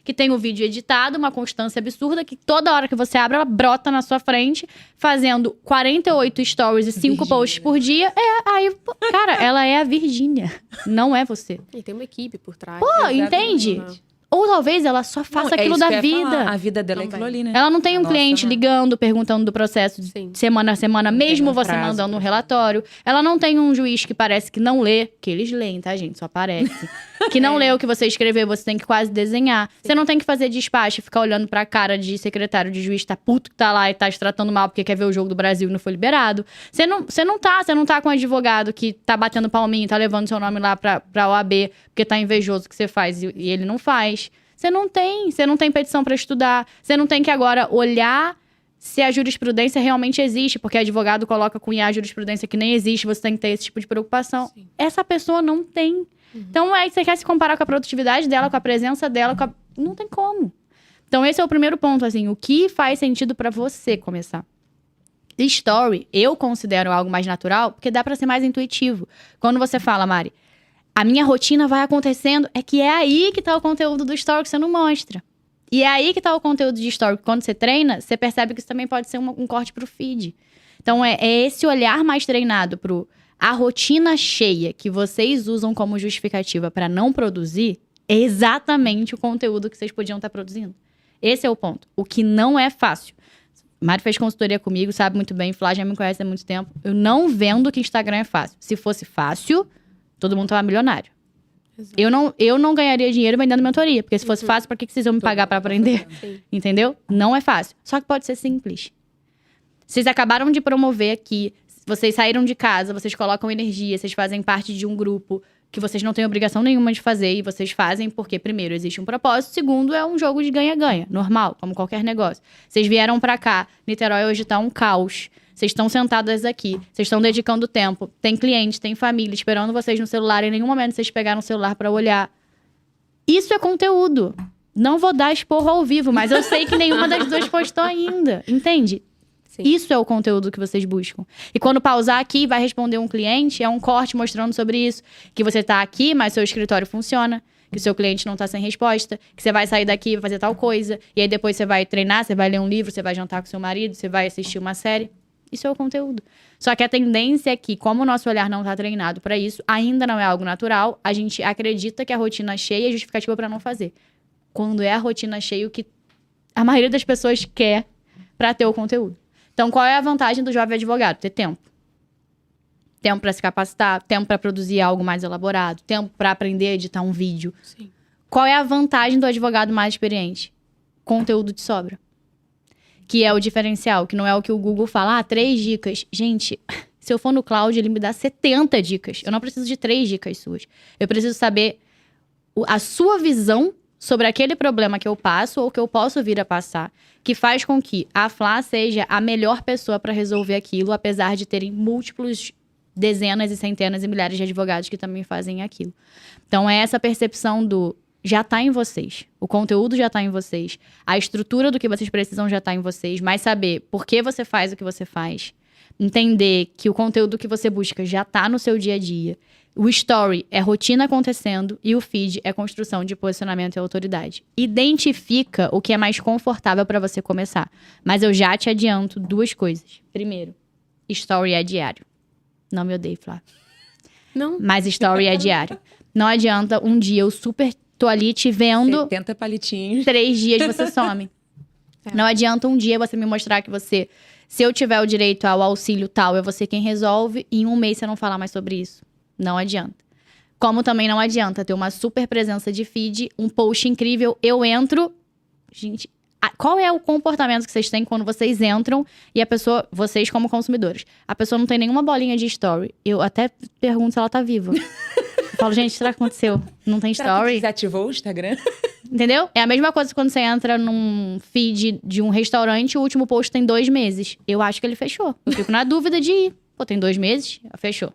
Que tem o vídeo editado, uma constância absurda, que toda hora que você abre, ela brota na sua frente, fazendo 48 stories e 5 posts por dia. Aí, cara, ela é a Virgínia, não é você. E tem uma equipe por trás. Pô, entende? Ou talvez ela só faça aquilo da vida. A vida dela é aquilo ali, né? Ela não tem um cliente ligando, perguntando do processo de semana a semana, mesmo você mandando um relatório. Ela não tem um juiz que parece que não lê, que eles leem, tá, gente? Só parece. Que não lê o que você escreveu, você tem que quase desenhar. Você não tem que fazer despacho e ficar olhando pra cara de secretário de juiz, tá puto que tá lá e tá se tratando mal porque quer ver o jogo do Brasil e não foi liberado. Você não tá com um advogado que tá batendo palminha e tá levando seu nome lá pra OAB porque tá invejoso que você faz e ele não faz. Você não tem petição pra estudar. Você não tem que agora olhar se a jurisprudência realmente existe, porque advogado coloca com IA a jurisprudência que nem existe, você tem que ter esse tipo de preocupação. Sim. Essa pessoa não tem. Então, aí você quer se comparar com a produtividade dela, com a presença dela, não tem como. Então, esse é o primeiro ponto, assim, o que faz sentido pra você começar. Story, eu considero algo mais natural, porque dá pra ser mais intuitivo. Quando você fala, Mari, a minha rotina vai acontecendo, é que é aí que tá o conteúdo do story que você não mostra. E é aí que tá o conteúdo de story. Quando você treina, você percebe que isso também pode ser um corte pro feed. Então, é esse olhar mais treinado a rotina cheia que vocês usam como justificativa para não produzir é exatamente o conteúdo que vocês podiam estar produzindo. Esse é o ponto. O que não é fácil. Mário fez consultoria comigo, sabe muito bem. Flá já me conhece há muito tempo. Eu não vendo que Instagram é fácil. Se fosse fácil, todo mundo tava milionário. Exato. Eu não ganharia dinheiro vendendo mentoria. Porque se fosse fácil, por que vocês iam me pagar para aprender? Entendeu? Não é fácil. Só que pode ser simples. Vocês acabaram de promover aqui. Vocês saíram de casa, vocês colocam energia, vocês fazem parte de um grupo que vocês não têm obrigação nenhuma de fazer. E vocês fazem porque, primeiro, existe um propósito. Segundo, é um jogo de ganha-ganha. Normal, como qualquer negócio. Vocês vieram pra cá. Niterói hoje tá um caos. Vocês estão sentadas aqui. Vocês estão dedicando tempo. Tem cliente, tem família esperando vocês no celular. Em nenhum momento vocês pegaram o celular pra olhar. Isso é conteúdo. Não vou dar esporro ao vivo, mas eu sei que nenhuma das duas postou ainda. Entende? Sim. Isso é o conteúdo que vocês buscam. E quando pausar aqui, vai responder um cliente, é um corte mostrando sobre isso. Que você tá aqui, mas seu escritório funciona. Que o seu cliente não tá sem resposta. Que você vai sair daqui e vai fazer tal coisa. E aí depois você vai treinar, você vai ler um livro, você vai jantar com seu marido, você vai assistir uma série. Isso é o conteúdo. Só que a tendência é que, como o nosso olhar não tá treinado pra isso, ainda não é algo natural, a gente acredita que a rotina cheia é justificativa pra não fazer. Quando é a rotina cheia, o que a maioria das pessoas quer pra ter o conteúdo. Então, qual é a vantagem do jovem advogado? Ter tempo. Tempo para se capacitar, tempo para produzir algo mais elaborado, tempo para aprender a editar um vídeo. Sim. Qual é a vantagem do advogado mais experiente? Conteúdo de sobra. Que é o diferencial, que não é o que o Google fala. 3 dicas. Gente, se eu for no cloud, ele me dá 70 dicas. Eu não preciso de 3 dicas suas. Eu preciso saber a sua visão sobre aquele problema que eu passo ou que eu posso vir a passar, que faz com que a Flá seja a melhor pessoa para resolver aquilo, apesar de terem múltiplos dezenas e centenas e milhares de advogados que também fazem aquilo. Então, é essa percepção do já tá em vocês. O conteúdo já tá em vocês. A estrutura do que vocês precisam já tá em vocês. Mas saber por que você faz o que você faz. Entender que o conteúdo que você busca já tá no seu dia a dia. O story é rotina acontecendo e o feed é construção de posicionamento e autoridade. Identifica o que é mais confortável para você começar. Mas eu já te adianto 2 coisas. Primeiro, story é diário. Não me odeie, Flávia. Não. Mas story é diário. Não adianta um dia eu super tô ali te vendo, 70 palitinhos. 3 dias você some. Não adianta um dia você me mostrar que você... Se eu tiver o direito ao auxílio tal, é você quem resolve. E em 1 mês você não falar mais sobre isso. Não adianta. Como também não adianta ter uma super presença de feed, um post incrível, eu entro... Gente, qual é o comportamento que vocês têm quando vocês entram e a pessoa... Vocês como consumidores. A pessoa não tem nenhuma bolinha de story. Eu até pergunto se ela tá viva. Eu falo, gente, será que aconteceu? Não tem Será que story? desativou o Instagram? Entendeu? É a mesma coisa quando você entra num feed de um restaurante, o último post tem 2 meses. Eu acho que ele fechou. Eu fico na dúvida de ir. Pô, tem 2 meses? Fechou.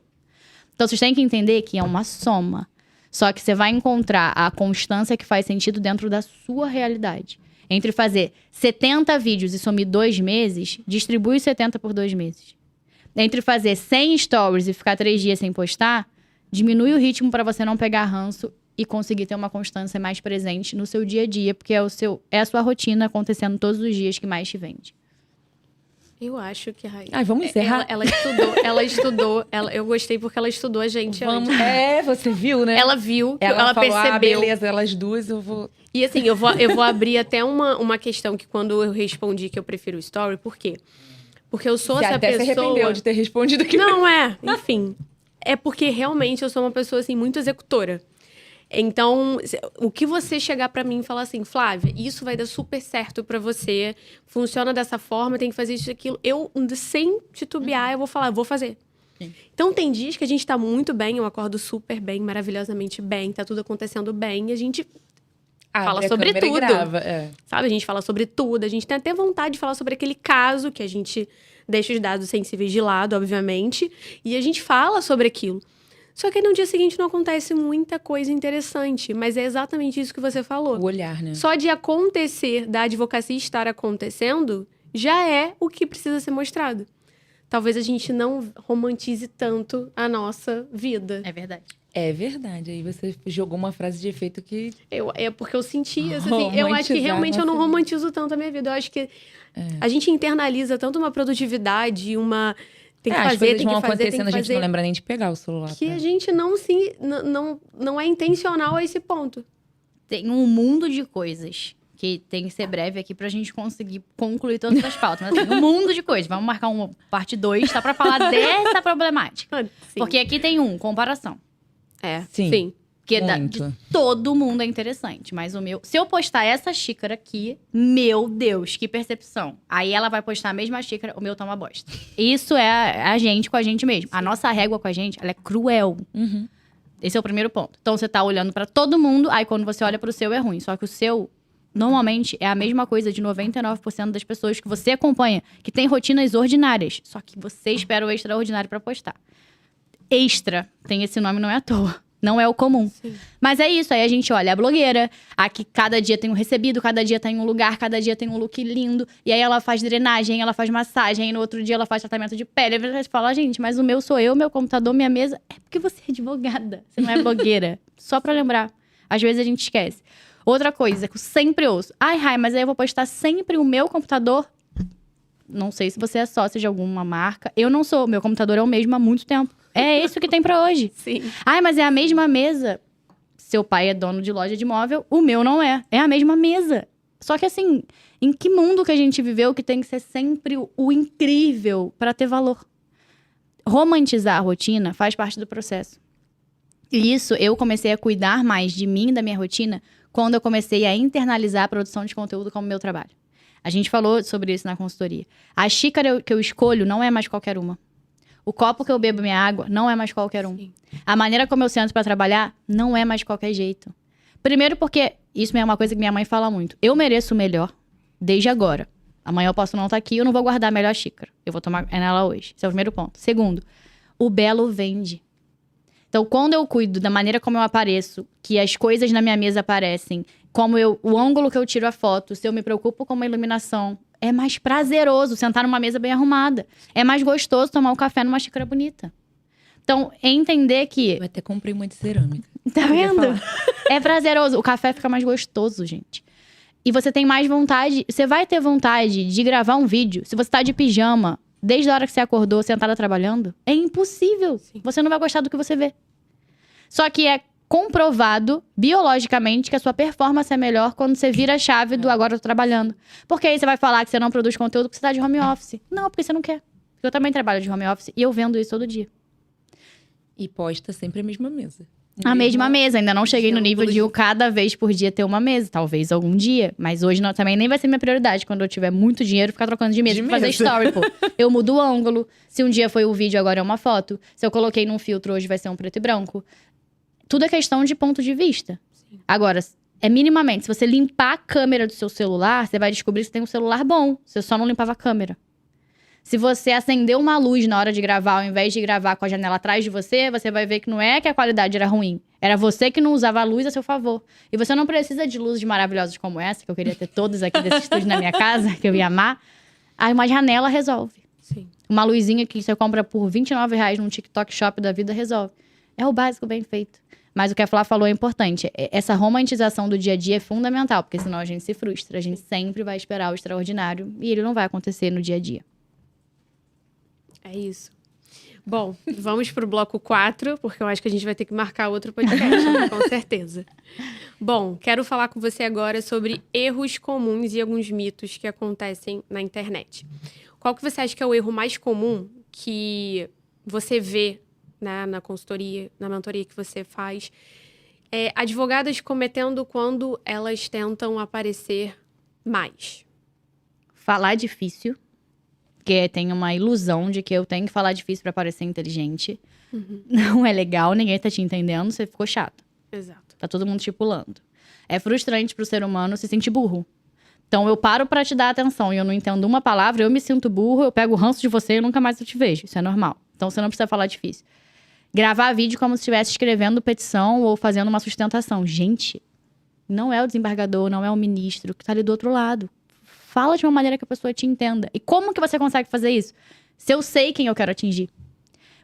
Então, vocês têm que entender que é uma soma. Só que você vai encontrar a constância que faz sentido dentro da sua realidade. Entre fazer 70 vídeos e sumir 2 meses, distribui os 70 por 2 meses. Entre fazer 100 stories e ficar 3 dias sem postar, diminui o ritmo para você não pegar ranço e conseguir ter uma constância mais presente no seu dia a dia, porque é a sua rotina acontecendo todos os dias que mais te vende. Eu acho que Ai, vamos encerrar? Ela estudou, eu gostei porque ela estudou a gente Vamos. antes. Você viu, né? Ela viu, ela falou, percebeu. Beleza, elas duas eu vou... E assim, eu vou abrir até uma questão que quando eu respondi que eu prefiro o story, por quê? Porque eu sou Você essa até pessoa... se arrependeu de ter respondido aqui. Não, enfim. É porque realmente eu sou uma pessoa, assim, muito executora. Então, o que você chegar pra mim e falar assim, Flávia, isso vai dar super certo pra você, funciona dessa forma, tem que fazer isso e aquilo. Eu, sem titubear, eu vou falar, vou fazer. Sim. Então, tem dias que a gente tá muito bem, eu acordo super bem, maravilhosamente bem, tá tudo acontecendo bem, e a gente fala sobre tudo. Grava, Sabe? A gente fala sobre tudo, a gente tem até vontade de falar sobre aquele caso que a gente deixa os dados sensíveis de lado, obviamente, e a gente fala sobre aquilo. Só que aí no dia seguinte não acontece muita coisa interessante, mas é exatamente isso que você falou. O olhar, né? Só de acontecer, da advocacia estar acontecendo, já é o que precisa ser mostrado. Talvez a gente não romantize tanto a nossa vida. É verdade. É verdade. Aí você jogou uma frase de efeito que... É porque eu senti isso, assim, eu acho que Romantizar realmente eu não nossa vida. romantizo tanto a minha vida. Eu acho que a gente internaliza tanto uma produtividade, uma... Tem que as fazer, coisas tem vão que fazer, tem acontecendo, que a gente fazer. não lembra nem de pegar o celular. Que a gente não é intencional a esse ponto. Tem um mundo de coisas que tem que ser breve aqui pra gente conseguir concluir todas as pautas. Mas tem um mundo de coisas. Vamos marcar uma parte 2, tá? Pra falar dessa problemática. Sim. Porque aqui tem comparação. Sim. Porque Muito. de todo mundo é interessante. Mas o meu... Se eu postar essa xícara aqui, meu Deus, que percepção. Aí ela vai postar a mesma xícara, o meu tá uma bosta. Isso é a gente com a gente mesmo. A nossa régua com a gente, ela é cruel. Uhum. Esse é o primeiro ponto. Então, você tá olhando pra todo mundo, aí quando você olha pro seu, é ruim. Só que o seu, normalmente, é a mesma coisa de 99% das pessoas que você acompanha, que tem rotinas ordinárias. Só que você espera o extraordinário pra postar. Extra, tem esse nome, não é à toa. Não é o comum. Sim. Mas é isso, aí a gente olha a blogueira, aqui cada dia tem um recebido, cada dia tem um lugar, cada dia tem um look lindo. E aí ela faz drenagem, ela faz massagem, e no outro dia ela faz tratamento de pele. Aí você fala, gente, mas o meu sou eu, meu computador, minha mesa. É porque você é advogada, você não é blogueira. Só pra lembrar. Às vezes a gente esquece. Outra coisa que eu sempre ouço. Ai, mas aí eu vou postar sempre o meu computador. Não sei se você é sócio de alguma marca. Eu não sou, meu computador é o mesmo há muito tempo. É isso que tem pra hoje. Sim. Ai, mas é a mesma mesa. Seu pai é dono de loja de móvel, o meu não é. É a mesma mesa. Só que assim, em que mundo que a gente viveu que tem que ser sempre o incrível pra ter valor? Romantizar a rotina faz parte do processo. E isso, eu comecei a cuidar mais de mim e da minha rotina quando eu comecei a internalizar a produção de conteúdo como meu trabalho. A gente falou sobre isso na consultoria. A xícara que eu escolho não é mais qualquer uma. O copo que eu bebo minha água não é mais qualquer um. Sim. A maneira como eu sento pra trabalhar não é mais qualquer jeito. Primeiro porque isso é uma coisa que minha mãe fala muito. Eu mereço o melhor desde agora. Amanhã eu posso não estar aqui, eu não vou guardar a melhor xícara. Eu vou tomar nela hoje. Esse é o primeiro ponto. Segundo, o belo vende. Então, quando eu cuido da maneira como eu apareço, que as coisas na minha mesa aparecem, o ângulo que eu tiro a foto, se eu me preocupo com a iluminação, é mais prazeroso sentar numa mesa bem arrumada. É mais gostoso tomar um café numa xícara bonita. Então, entender que... Eu até comprei uma de cerâmica. Tá vendo? É prazeroso. O café fica mais gostoso, gente. E você tem mais vontade... Você vai ter vontade de gravar um vídeo. Se você tá de pijama, desde a hora que você acordou, sentada trabalhando, é impossível. Sim. Você não vai gostar do que você vê. Só que é comprovado, biologicamente, que a sua performance é melhor quando você vira a chave do agora eu tô trabalhando. Porque aí você vai falar que você não produz conteúdo porque você tá de home office. Não, porque você não quer. Eu também trabalho de home office e eu vendo isso todo dia. E posta sempre a mesma mesa. A mesma mesa. Ainda não cheguei no nível de eu cada vez por dia ter uma mesa. Talvez algum dia. Mas hoje não, também nem vai ser minha prioridade. Quando eu tiver muito dinheiro, ficar trocando de mesa pra fazer story, pô. Eu mudo o ângulo. Se um dia foi o vídeo, agora é uma foto. Se eu coloquei num filtro, hoje vai ser um preto e branco. Tudo é questão de ponto de vista. Sim. Agora, é minimamente. Se você limpar a câmera do seu celular, você vai descobrir que você tem um celular bom. Você só não limpava a câmera. Se você acendeu uma luz na hora de gravar, ao invés de gravar com a janela atrás de você, você vai ver que não é que a qualidade era ruim. Era você que não usava a luz a seu favor. E você não precisa de luzes maravilhosas como essa, que eu queria ter todas aqui desse estúdio na minha casa, que eu ia amar. Aí uma janela resolve. Sim. Uma luzinha que você compra por R$29 num TikTok Shop da vida resolve. É o básico bem feito. Mas o que a Flá falou é importante. Essa romantização do dia a dia é fundamental, porque senão a gente se frustra. A gente sempre vai esperar o extraordinário e ele não vai acontecer no dia a dia. É isso. Bom, vamos pro bloco 4, porque eu acho que a gente vai ter que marcar outro podcast, né? Com certeza. Bom, quero falar com você agora sobre erros comuns e alguns mitos que acontecem na internet. Qual que você acha que é o erro mais comum que você vê, né, na consultoria, na mentoria que você faz, advogadas cometendo quando elas tentam aparecer mais? Falar difícil. Porque tem uma ilusão de que eu tenho que falar difícil pra parecer inteligente. Uhum. Não é legal, ninguém tá te entendendo, você ficou chato. Exato. Tá todo mundo te pulando. É frustrante pro ser humano se sentir burro. Então eu paro pra te dar atenção e eu não entendo uma palavra, eu me sinto burro, eu pego o ranço de você e nunca mais eu te vejo. Isso é normal. Então você não precisa falar difícil. Gravar vídeo como se estivesse escrevendo petição ou fazendo uma sustentação. Gente, não é o desembargador, não é o ministro que tá ali do outro lado. Fala de uma maneira que a pessoa te entenda. E como que você consegue fazer isso? Se eu sei quem eu quero atingir.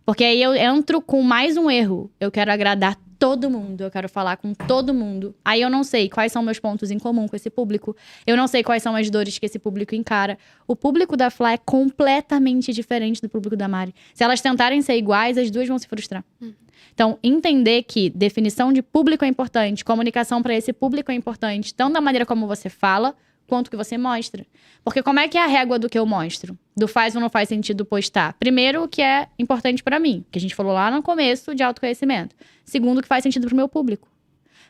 Porque aí eu entro com mais um erro. Eu quero agradar todo mundo. Eu quero falar com todo mundo. Aí eu não sei quais são meus pontos em comum com esse público. Eu não sei quais são as dores que esse público encara. O público da Flá é completamente diferente do público da Mari. Se elas tentarem ser iguais, as duas vão se frustrar. Então, entender que definição de público é importante. Comunicação para esse público é importante. Tanto da maneira como você fala, quanto que você mostra. Porque como é que é a régua do que eu mostro? Do faz ou não faz sentido postar? Primeiro, o que é importante pra mim, que a gente falou lá no começo de autoconhecimento. Segundo, o que faz sentido pro meu público.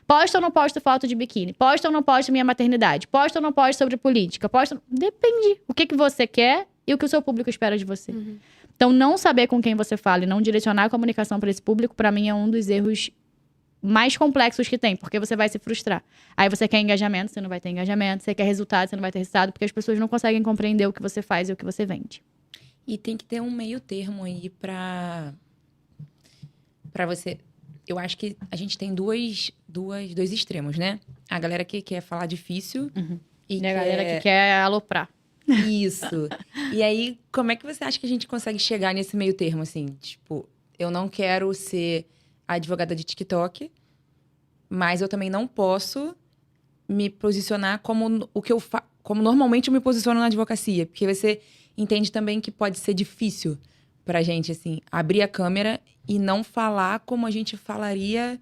Posto ou não posto foto de biquíni? Posto ou não posto minha maternidade? Posto ou não posto sobre política? Posto... Depende. O que você quer e o que o seu público espera de você. Uhum. Então, não saber com quem você fala e não direcionar a comunicação para esse público, pra mim, é um dos erros mais complexos que tem, porque você vai se frustrar. Aí você quer engajamento, você não vai ter engajamento. Você quer resultado, você não vai ter resultado, porque as pessoas não conseguem compreender o que você faz e o que você vende. E tem que ter um meio termo aí pra você... Eu acho que a gente tem dois extremos, né? A galera que quer falar difícil e a galera que quer aloprar. Isso. E aí, como é que você acha que a gente consegue chegar nesse meio termo, assim? Tipo, eu não quero ser a advogada de TikTok, mas eu também não posso me posicionar como como normalmente eu me posiciono na advocacia. Porque você entende também que pode ser difícil pra gente, assim, abrir a câmera e não falar como a gente falaria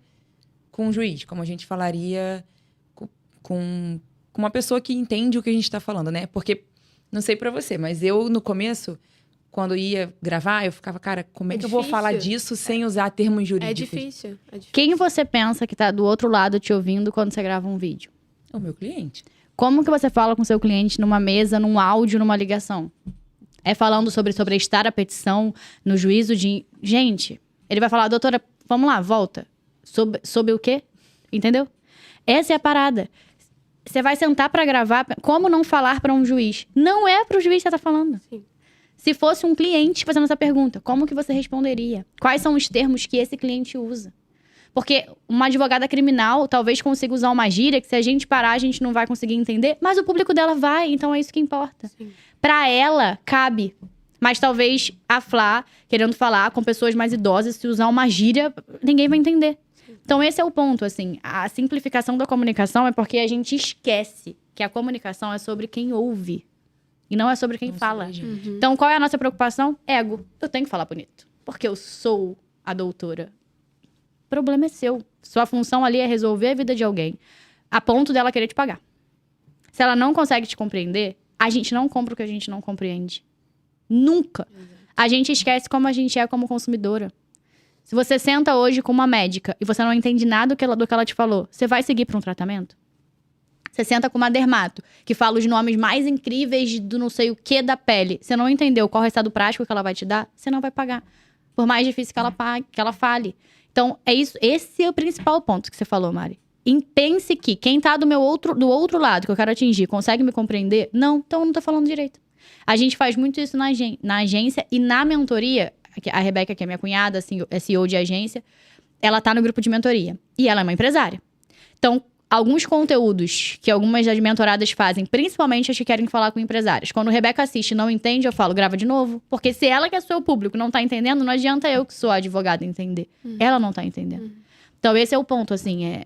com um juiz, como a gente falaria com uma pessoa que entende o que a gente tá falando, né? Porque, não sei pra você, mas eu, no começo, quando ia gravar, eu ficava, cara, como é que eu vou falar disso sem usar termos jurídicos? É difícil. Quem você pensa que tá do outro lado te ouvindo quando você grava um vídeo? O meu cliente. Como que você fala com seu cliente numa mesa, num áudio, numa ligação? É falando sobre sobrestar a petição no juízo de... Gente, ele vai falar, doutora, vamos lá, volta. Sobre o quê? Entendeu? Essa é a parada. Você vai sentar pra gravar, como não falar pra um juiz? Não é pro juiz que você tá falando. Sim. Se fosse um cliente fazendo essa pergunta, como que você responderia? Quais são os termos que esse cliente usa? Porque uma advogada criminal talvez consiga usar uma gíria que se a gente parar, a gente não vai conseguir entender. Mas o público dela vai, então é isso que importa. Sim. Pra ela, cabe. Mas talvez a Flá, querendo falar com pessoas mais idosas, se usar uma gíria, ninguém vai entender. Então, esse é o ponto, assim. A simplificação da comunicação é porque a gente esquece que a comunicação é sobre quem ouve. E não é sobre quem fala. Então, qual é a nossa preocupação? Ego. Eu tenho que falar bonito. Porque eu sou a doutora. O problema é seu. Sua função ali é resolver a vida de alguém. A ponto dela querer te pagar. Se ela não consegue te compreender, a gente não compra o que a gente não compreende. Nunca. A gente esquece como a gente é como consumidora. Se você senta hoje com uma médica e você não entende nada do que ela te falou, você vai seguir para um tratamento? Você senta com uma dermato, que fala os nomes mais incríveis do não sei o que da pele. Você não entendeu qual é o resultado prático que ela vai te dar, você não vai pagar. Por mais difícil que ela fale. Então, é isso. Esse é o principal ponto que você falou, Mari. E pense que quem tá do outro lado, que eu quero atingir, consegue me compreender? Não, então eu não tô falando direito. A gente faz muito isso na agência e na mentoria. A Rebeca, que é minha cunhada, assim, é CEO de agência, ela tá no grupo de mentoria. E ela é uma empresária. Então, alguns conteúdos que algumas das mentoradas fazem, principalmente as que querem falar com empresários. Quando a Rebeca assiste e não entende, eu falo, grava de novo. Porque se ela, que é seu público, não tá entendendo, não adianta eu, que sou a advogada, entender. Ela não tá entendendo. Então, esse é o ponto, assim,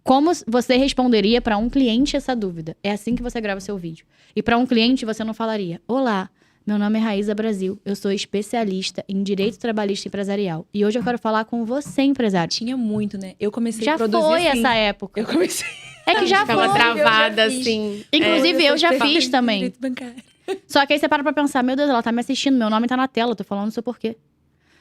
como você responderia para um cliente essa dúvida? É assim que você grava seu vídeo. E para um cliente, você não falaria, olá, meu nome é Raíza Brasil, eu sou especialista em direito trabalhista empresarial. E hoje eu quero falar com você, empresário. Tinha muito, né? Eu comecei já a produzir foi assim. essa época. Eu comecei... É que já Ficava foi. travada, assim. Inclusive, eu já fiz também. Direito bancário. Só que aí você para pra pensar, meu Deus, ela tá me assistindo, meu nome tá na tela, tô falando o seu porquê.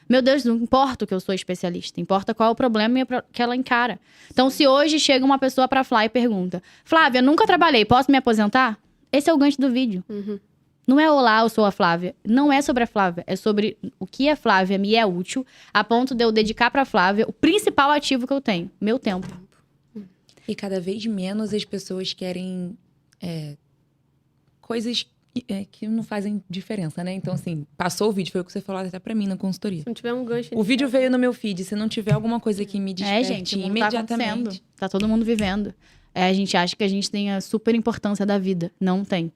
Meu Deus, não importa o que eu sou especialista, importa qual é o problema que ela encara. Então, se hoje chega uma pessoa pra Flá e pergunta, Flávia, nunca trabalhei, posso me aposentar? Esse é o gancho do vídeo. Não é olá, eu sou a Flávia. Não é sobre a Flávia, é sobre o que a Flávia me é útil, a ponto de eu dedicar pra Flávia o principal ativo que eu tenho, meu tempo. E cada vez menos as pessoas querem coisas que não fazem diferença, né? Então, assim, passou o vídeo, foi o que você falou até pra mim na consultoria. Se não tiver um gancho... O vídeo veio no meu feed, se não tiver alguma coisa que me desperte gente, o mundo imediatamente. Tá todo mundo vivendo. A gente acha que a gente tem a super importância da vida. Não tem.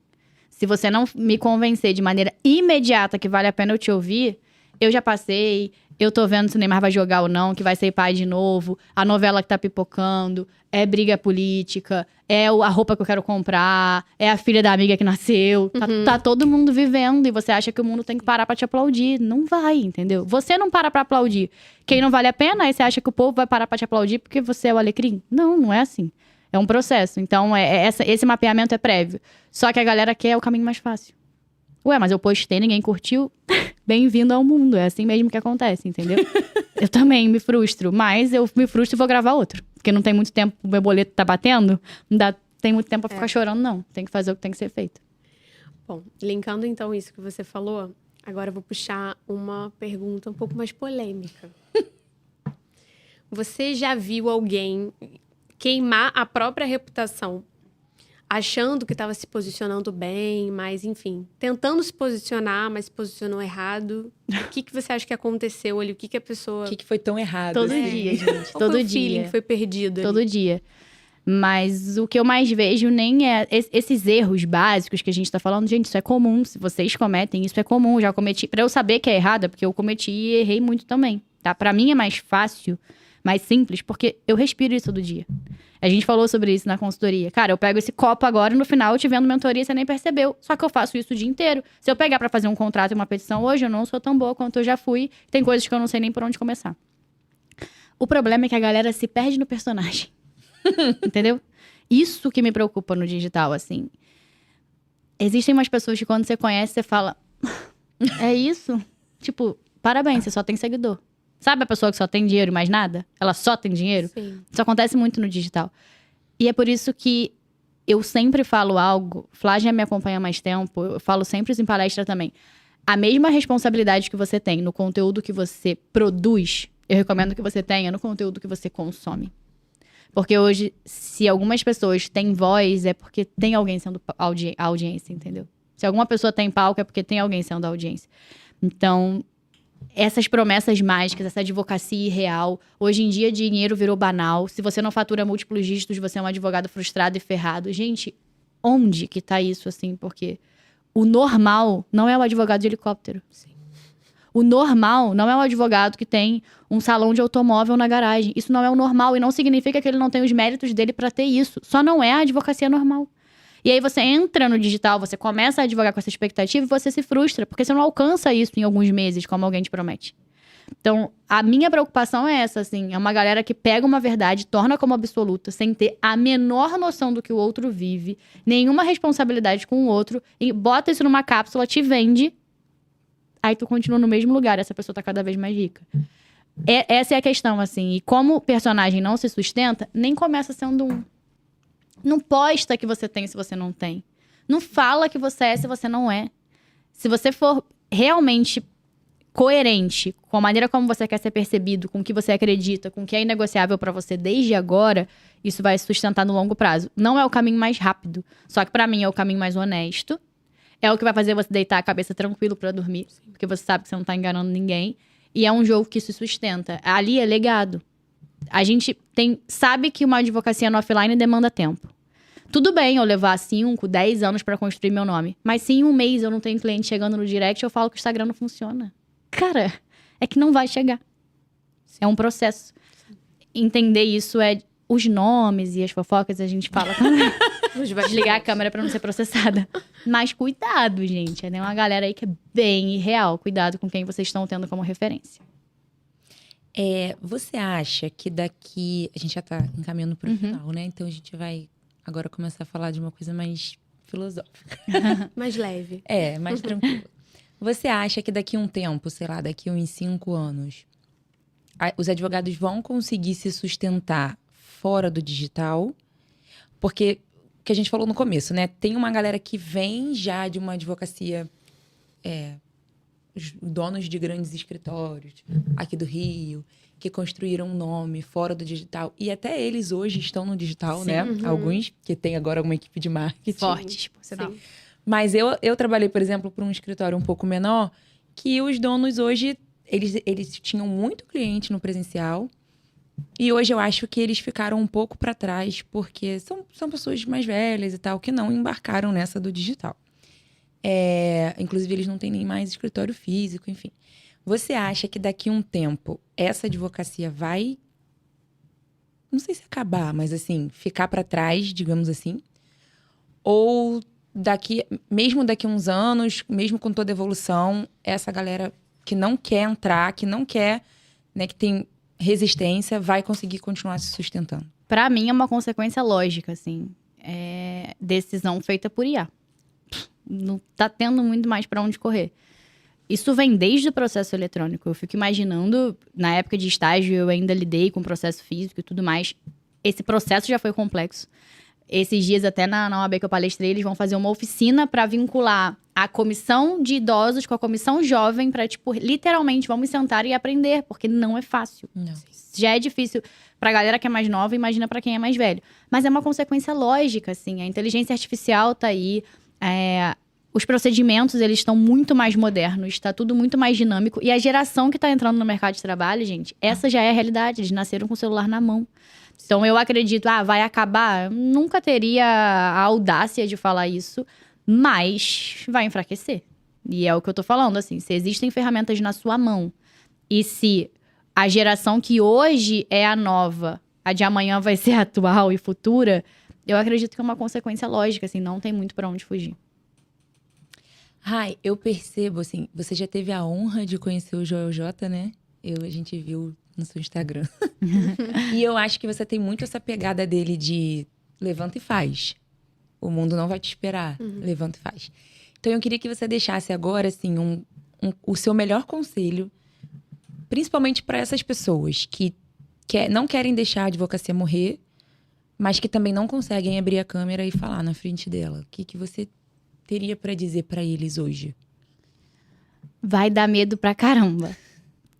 Se você não me convencer de maneira imediata que vale a pena eu te ouvir, eu já passei, eu tô vendo se o Neymar vai jogar ou não, que vai ser pai de novo, a novela que tá pipocando, é briga política, é a roupa que eu quero comprar, é a filha da amiga que nasceu. Tá todo mundo vivendo e você acha que o mundo tem que parar pra te aplaudir. Não vai, entendeu? Você não para pra aplaudir. Quem não vale a pena, aí você acha que o povo vai parar pra te aplaudir porque você é o alecrim. Não, não é assim. É um processo. Então, esse mapeamento é prévio. Só que a galera quer o caminho mais fácil. Ué, mas eu postei, ninguém curtiu. Bem-vindo ao mundo. É assim mesmo que acontece, entendeu? Eu também me frustro. Mas eu me frustro e vou gravar outro. Porque não tem muito tempo, o meu boleto tá batendo. Tem muito tempo pra ficar chorando, não. Tem que fazer o que tem que ser feito. Bom, linkando então isso que você falou, agora eu vou puxar uma pergunta um pouco mais polêmica. Você já viu alguém queimar a própria reputação, achando que estava se posicionando bem, mas, enfim, tentando se posicionar, mas se posicionou errado? O que você acha que aconteceu ali? O que a pessoa... O que foi tão errado? Todo dia, gente. Qual Todo foi o dia. feeling que foi perdido ali? Todo dia. Mas o que eu mais vejo nem é... Esses erros básicos que a gente tá falando, gente, isso é comum. Se vocês cometem, isso é comum. Já cometi... Pra eu saber que é errada, porque eu cometi e errei muito também, tá? Pra mim é mais fácil, mais simples, porque eu respiro isso todo dia. A gente falou sobre isso na consultoria. Cara, eu pego esse copo agora e no final eu te vendo mentoria e você nem percebeu. Só que eu faço isso o dia inteiro. Se eu pegar pra fazer um contrato e uma petição hoje, eu não sou tão boa quanto eu já fui. Tem coisas que eu não sei nem por onde começar. O problema é que a galera se perde no personagem. Entendeu? Isso que me preocupa no digital, assim. Existem umas pessoas que quando você conhece, você fala... É isso? Tipo, parabéns, você só tem seguidor. Sabe a pessoa que só tem dinheiro e mais nada? Ela só tem dinheiro? Sim. Isso acontece muito no digital. E é por isso que eu sempre falo algo. Flá já me acompanha há mais tempo. Eu falo sempre isso em palestra também. A mesma responsabilidade que você tem no conteúdo que você produz, eu recomendo que você tenha no conteúdo que você consome. Porque hoje, se algumas pessoas têm voz, é porque tem alguém sendo audiência, entendeu? Se alguma pessoa tem palco, é porque tem alguém sendo audiência. Então... essas promessas mágicas, essa advocacia irreal. Hoje em dia, dinheiro virou banal. Se você não fatura múltiplos dígitos, você é um advogado frustrado e ferrado. Gente, onde que tá isso, assim? Porque O normal não é o advogado de helicóptero. Sim. O normal não é o advogado que tem um salão de automóvel na garagem. Isso não é o normal e não significa que ele não tem os méritos dele pra ter isso. Só não é a advocacia normal. E aí você entra no digital, você começa a advogar com essa expectativa e você se frustra, porque você não alcança isso em alguns meses, como alguém te promete. Então, a minha preocupação é essa, assim, é uma galera que pega uma verdade, torna como absoluta, sem ter a menor noção do que o outro vive, nenhuma responsabilidade com o outro, e bota isso numa cápsula, te vende, aí tu continua no mesmo lugar, essa pessoa tá cada vez mais rica. Essa é a questão, assim, e como o personagem não se sustenta, nem começa sendo um. Não posta que você tem se você não tem. Não fala que você é se você não é. Se você for realmente coerente com a maneira como você quer ser percebido, com o que você acredita, com o que é inegociável pra você desde agora, isso vai se sustentar no longo prazo. Não é o caminho mais rápido, só que pra mim é o caminho mais honesto. É o que vai fazer você deitar a cabeça tranquilo pra dormir, porque você sabe que você não tá enganando ninguém. E é um jogo que se sustenta. Ali é legado. A gente sabe que uma advocacia no offline demanda tempo. Tudo bem eu levar 5, 10 anos pra construir meu nome. Mas se em um mês eu não tenho cliente chegando no direct, eu falo que o Instagram não funciona. Cara, é que não vai chegar. É um processo. Entender isso é os nomes e as fofocas, a gente fala também. Desligar a câmera pra não ser processada. Mas cuidado, gente. Tem uma galera aí que é bem irreal. Cuidado com quem vocês estão tendo como referência. Você acha que daqui... A gente já tá encaminhando pro final, né? Então a gente vai agora começar a falar de uma coisa mais filosófica. Mais leve. Mais tranquilo. Você acha que daqui a um tempo, sei lá, daqui a uns 5 anos, os advogados vão conseguir se sustentar fora do digital? Porque, o que a gente falou no começo, né? Tem uma galera que vem já de uma advocacia... os donos de grandes escritórios aqui do Rio, que construíram um nome fora do digital. E até eles hoje estão no digital, né? Alguns, que tem agora uma equipe de marketing. Fortes, por sinal. Sim. Mas eu trabalhei, por exemplo, para um escritório um pouco menor, que os donos hoje, eles tinham muito cliente no presencial. E hoje eu acho que eles ficaram um pouco para trás, porque são pessoas mais velhas e tal, que não embarcaram nessa do digital. Inclusive, eles não têm nem mais escritório físico, enfim. Você acha que daqui a um tempo, essa advocacia vai... Não sei se acabar, mas assim, ficar para trás, digamos assim? Ou mesmo daqui a uns anos, mesmo com toda a evolução, essa galera que não quer entrar, que não quer, né, que tem resistência, vai conseguir continuar se sustentando? Pra mim, é uma consequência lógica, assim. Decisão feita por IA. Não tá tendo muito mais pra onde correr. Isso vem desde o processo eletrônico. Eu fico imaginando, na época de estágio, eu ainda lidei com processo físico e tudo mais. Esse processo já foi complexo. Esses dias, até na OAB que eu palestrei, eles vão fazer uma oficina pra vincular a comissão de idosos com a comissão jovem pra, tipo, literalmente, vamos sentar e aprender, porque não é fácil. Não. Já é difícil pra galera que é mais nova, imagina pra quem é mais velho. Mas é uma consequência lógica, assim. A inteligência artificial tá aí. Os procedimentos, eles estão muito mais modernos, está tudo muito mais dinâmico. E a geração que está entrando no mercado de trabalho, gente, essa já é a realidade. Eles nasceram com o celular na mão. Então, eu acredito, vai acabar? Eu nunca teria a audácia de falar isso, mas vai enfraquecer. E é o que eu tô falando, assim, se existem ferramentas na sua mão, e se a geração que hoje é a nova, a de amanhã vai ser atual e futura, eu acredito que é uma consequência lógica, assim, não tem muito pra onde fugir. Rai, eu percebo, assim, você já teve a honra de conhecer o Joel J, né? A gente viu no seu Instagram. E eu acho que você tem muito essa pegada dele de levanta e faz. O mundo não vai te esperar, levanta e faz. Então eu queria que você deixasse agora, assim, o seu melhor conselho, principalmente para essas pessoas que não querem deixar a advocacia morrer, mas que também não conseguem abrir a câmera e falar na frente dela. O que você teria pra dizer pra eles hoje? Vai dar medo pra caramba.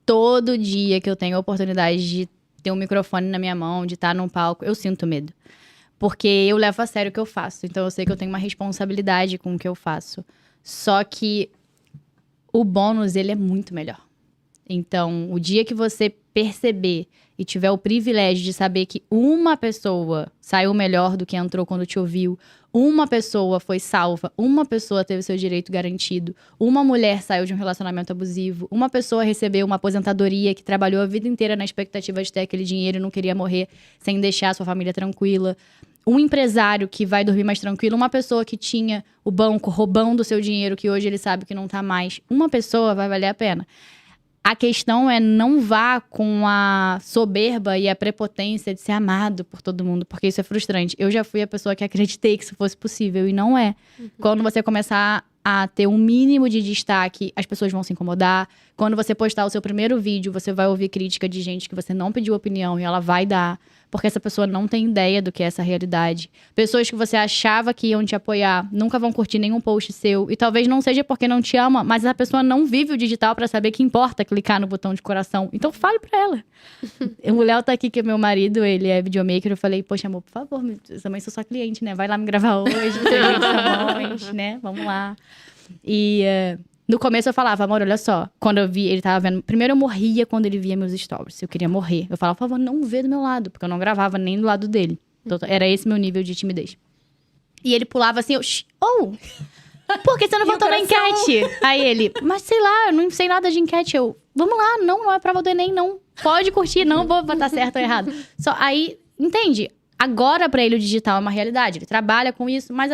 Todo dia que eu tenho a oportunidade de ter um microfone na minha mão, de estar num palco, eu sinto medo. Porque eu levo a sério o que eu faço. Então eu sei que eu tenho uma responsabilidade com o que eu faço. Só que o bônus, ele é muito melhor. Então, o dia que você perceber e tiver o privilégio de saber que uma pessoa saiu melhor do que entrou quando te ouviu, uma pessoa foi salva, uma pessoa teve seu direito garantido, uma mulher saiu de um relacionamento abusivo, uma pessoa recebeu uma aposentadoria que trabalhou a vida inteira na expectativa de ter aquele dinheiro e não queria morrer sem deixar a sua família tranquila, um empresário que vai dormir mais tranquilo, uma pessoa que tinha o banco roubando o seu dinheiro, que hoje ele sabe que não tá mais, uma pessoa vai valer a pena. A questão é não vá com a soberba e a prepotência de ser amado por todo mundo, porque isso é frustrante. Eu já fui a pessoa que acreditei que isso fosse possível e não é. Quando você começar a ter um mínimo de destaque, as pessoas vão se incomodar. Quando você postar o seu primeiro vídeo, você vai ouvir crítica de gente que você não pediu opinião e ela vai dar, porque essa pessoa não tem ideia do que é essa realidade. Pessoas que você achava que iam te apoiar nunca vão curtir nenhum post seu. E talvez não seja porque não te ama, mas a pessoa não vive o digital pra saber que importa clicar no botão de coração. Então fale pra ela. O Léo tá aqui, que é meu marido, ele é videomaker. Eu falei, poxa, amor, por favor, eu também sou sua cliente, né? Vai lá me gravar hoje, né? Vamos lá. E no começo eu falava, amor, olha só. Quando eu vi, ele tava vendo. Primeiro eu morria quando ele via meus stories. Eu queria morrer. Eu falava, por favor, não vê do meu lado. Porque eu não gravava nem do lado dele. Então, era esse meu nível de timidez. E ele pulava assim, por que você não votou na enquete? Aí ele, mas sei lá, eu não sei nada de enquete. Eu, vamos lá, não é prova do Enem, não. Pode curtir, não vou botar certo ou errado. Só aí, entende? Agora, pra ele, o digital é uma realidade. Ele trabalha com isso, mas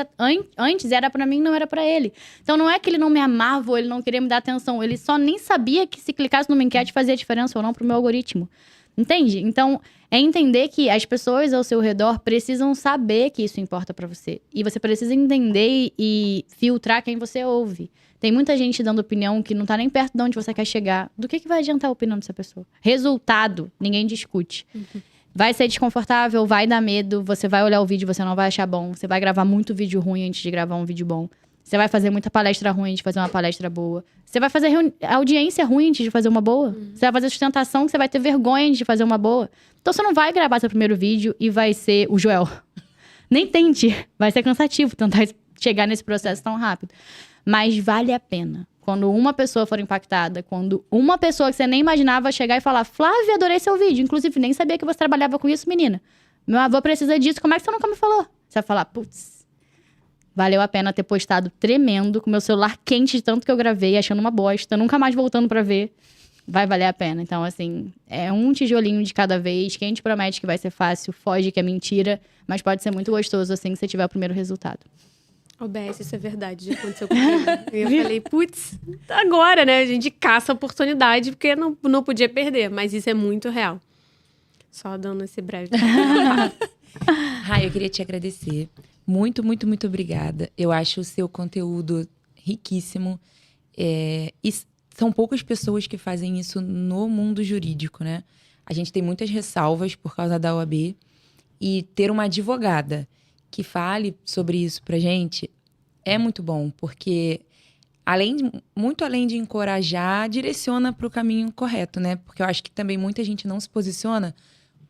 antes era pra mim, não era pra ele. Então, não é que ele não me amava ou ele não queria me dar atenção. Ele só nem sabia que se clicasse numa enquete fazia diferença ou não pro meu algoritmo. Entende? Então, é entender que as pessoas ao seu redor precisam saber que isso importa pra você. E você precisa entender e filtrar quem você ouve. Tem muita gente dando opinião que não tá nem perto de onde você quer chegar. Do que vai adiantar a opinião dessa pessoa? Resultado, ninguém discute. Vai ser desconfortável, vai dar medo, você vai olhar o vídeo, você não vai achar bom. Você vai gravar muito vídeo ruim antes de gravar um vídeo bom. Você vai fazer muita palestra ruim antes de fazer uma palestra boa. Você vai fazer audiência ruim antes de fazer uma boa. Você vai fazer sustentação que você vai ter vergonha antes de fazer uma boa. Então você não vai gravar seu primeiro vídeo e vai ser o Joel. Nem tente. Vai ser cansativo tentar chegar nesse processo tão rápido. Mas vale a pena. Quando uma pessoa for impactada, quando uma pessoa que você nem imaginava chegar e falar, Flávia, adorei seu vídeo. Inclusive, nem sabia que você trabalhava com isso, menina. Meu avô precisa disso, como é que você nunca me falou? Você vai falar, putz, valeu a pena ter postado tremendo, com meu celular quente de tanto que eu gravei, achando uma bosta, nunca mais voltando pra ver. Vai valer a pena. Então, assim, é um tijolinho de cada vez. Quem te promete que vai ser fácil, foge que é mentira. Mas pode ser muito gostoso, assim, que você tiver o primeiro resultado. OBS, isso é verdade, já aconteceu comigo. E eu falei, putz, agora, né? A gente caça a oportunidade, porque não podia perder. Mas isso é muito real. Só dando esse breve. Rai, eu queria te agradecer. Muito, muito, muito obrigada. Eu acho o seu conteúdo riquíssimo. E são poucas pessoas que fazem isso no mundo jurídico, né? A gente tem muitas ressalvas por causa da OAB. E ter uma advogada que fale sobre isso pra gente é muito bom, porque muito além de encorajar, direciona pro caminho correto, né? Porque eu acho que também muita gente não se posiciona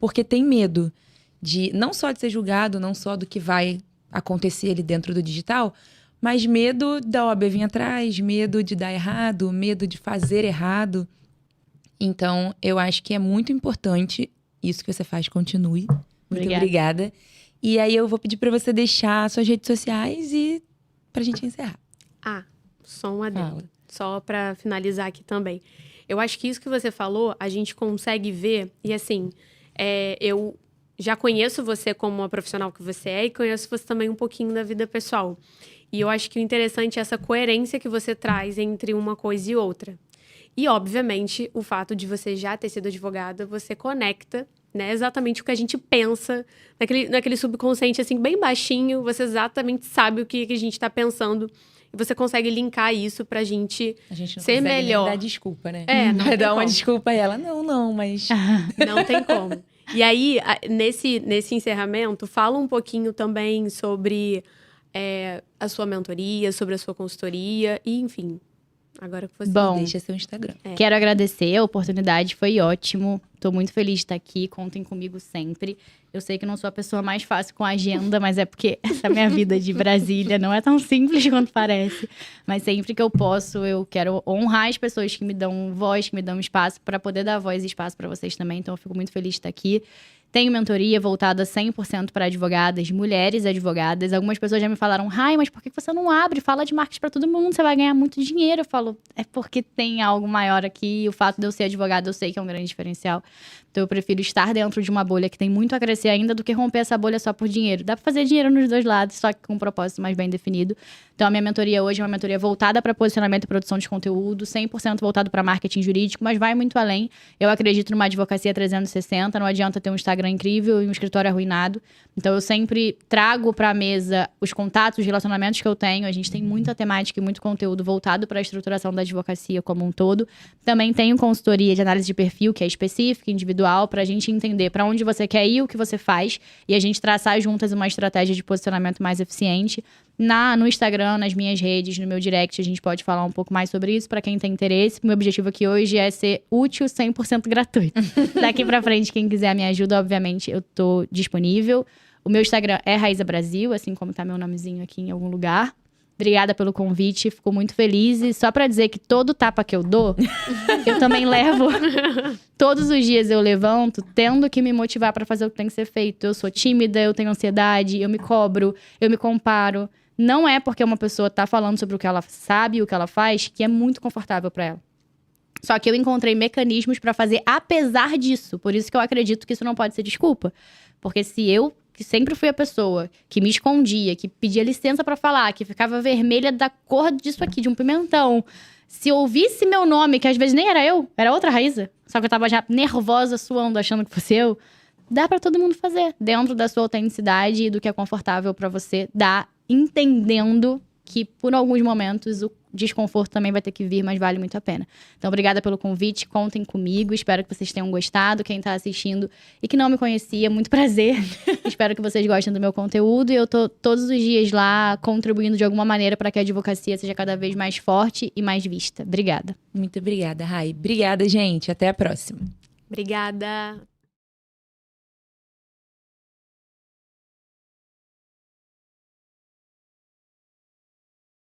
porque tem medo de, não só de ser julgado, não só do que vai acontecer ali dentro do digital, mas medo da OAB vir atrás, medo de dar errado, medo de fazer errado. Então, eu acho que é muito importante isso que você faz, continue. Muito obrigada. E aí eu vou pedir pra você deixar suas redes sociais e pra gente encerrar. Só um adendo. Só pra finalizar aqui também. Eu acho que isso que você falou, a gente consegue ver. E assim, eu já conheço você como uma profissional que você é e conheço você também um pouquinho da vida pessoal. E eu acho que o interessante é essa coerência que você traz entre uma coisa e outra. E, obviamente, o fato de você já ter sido advogada, você conecta, né, exatamente o que a gente pensa, naquele subconsciente, assim, bem baixinho, você exatamente sabe o que a gente tá pensando. E você consegue linkar isso pra gente ser melhor. Nem dar desculpa, né? Não vai dar como. uma desculpa e ela, não, mas... Não tem como. E aí, nesse encerramento, fala um pouquinho também sobre a sua mentoria, sobre a sua consultoria, e enfim... Agora que você Bom, deixa seu Instagram. Quero agradecer a oportunidade, foi ótimo. Tô muito feliz de estar aqui, contem comigo sempre. Eu sei que não sou a pessoa mais fácil com agenda, mas é porque essa minha vida de Brasília não é tão simples quanto parece. Mas sempre que eu posso, eu quero honrar as pessoas que me dão voz, que me dão espaço, para poder dar voz e espaço para vocês também. Então eu fico muito feliz de estar aqui. Tenho mentoria voltada 100% para advogadas, mulheres advogadas. Algumas pessoas já me falaram, Rai, mas por que você não abre? Fala de marketing para todo mundo, você vai ganhar muito dinheiro. Eu falo, é porque tem algo maior aqui. E o fato de eu ser advogada, eu sei que é um grande diferencial. Então eu prefiro estar dentro de uma bolha que tem muito a crescer ainda do que romper essa bolha só por dinheiro. Dá para fazer dinheiro nos dois lados, só que com um propósito mais bem definido. Então a minha mentoria hoje é uma mentoria voltada para posicionamento e produção de conteúdo, 100% voltado para marketing jurídico, mas vai muito além. Eu acredito numa advocacia 360, não adianta ter um Instagram incrível e um escritório arruinado. Então eu sempre trago para a mesa os contatos, os relacionamentos que eu tenho. A gente tem muita temática e muito conteúdo voltado para a estruturação da advocacia como um todo. Também tenho consultoria de análise de perfil, que é específica, individual, para a gente entender para onde você quer ir, o que você faz, e a gente traçar juntas uma estratégia de posicionamento mais eficiente. No Instagram, nas minhas redes, no meu direct, a gente pode falar um pouco mais sobre isso para quem tem interesse. Meu objetivo aqui hoje é ser útil 100% gratuito. Daqui pra frente, quem quiser me ajuda, obviamente, eu tô disponível. O meu Instagram é Raíza Brasil, assim como tá meu nomezinho aqui em algum lugar. Obrigada pelo convite, fico muito feliz. E só pra dizer que todo tapa que eu dou, eu também levo. Todos os dias eu levanto tendo que me motivar pra fazer o que tem que ser feito. Eu sou tímida, eu tenho ansiedade, eu me cobro, eu me comparo. Não é porque uma pessoa tá falando sobre o que ela sabe, o que ela faz, que é muito confortável pra ela. Só que eu encontrei mecanismos pra fazer apesar disso. Por isso que eu acredito que isso não pode ser desculpa. Porque se eu, que sempre fui a pessoa que me escondia, que pedia licença pra falar, que ficava vermelha da cor disso aqui, de um pimentão. Se ouvisse meu nome, que às vezes nem era eu, era outra Raíza. Só que eu tava já nervosa, suando, achando que fosse eu. Dá pra todo mundo fazer. Dentro da sua autenticidade e do que é confortável pra você. Dá, entendendo que por alguns momentos o desconforto também vai ter que vir, mas vale muito a pena. Então, obrigada pelo convite, contem comigo, espero que vocês tenham gostado, quem tá assistindo e que não me conhecia, muito prazer. Espero que vocês gostem do meu conteúdo e eu tô todos os dias lá contribuindo de alguma maneira para que a advocacia seja cada vez mais forte e mais vista. Obrigada. Muito obrigada, Rai. Obrigada, gente. Até a próxima. Obrigada.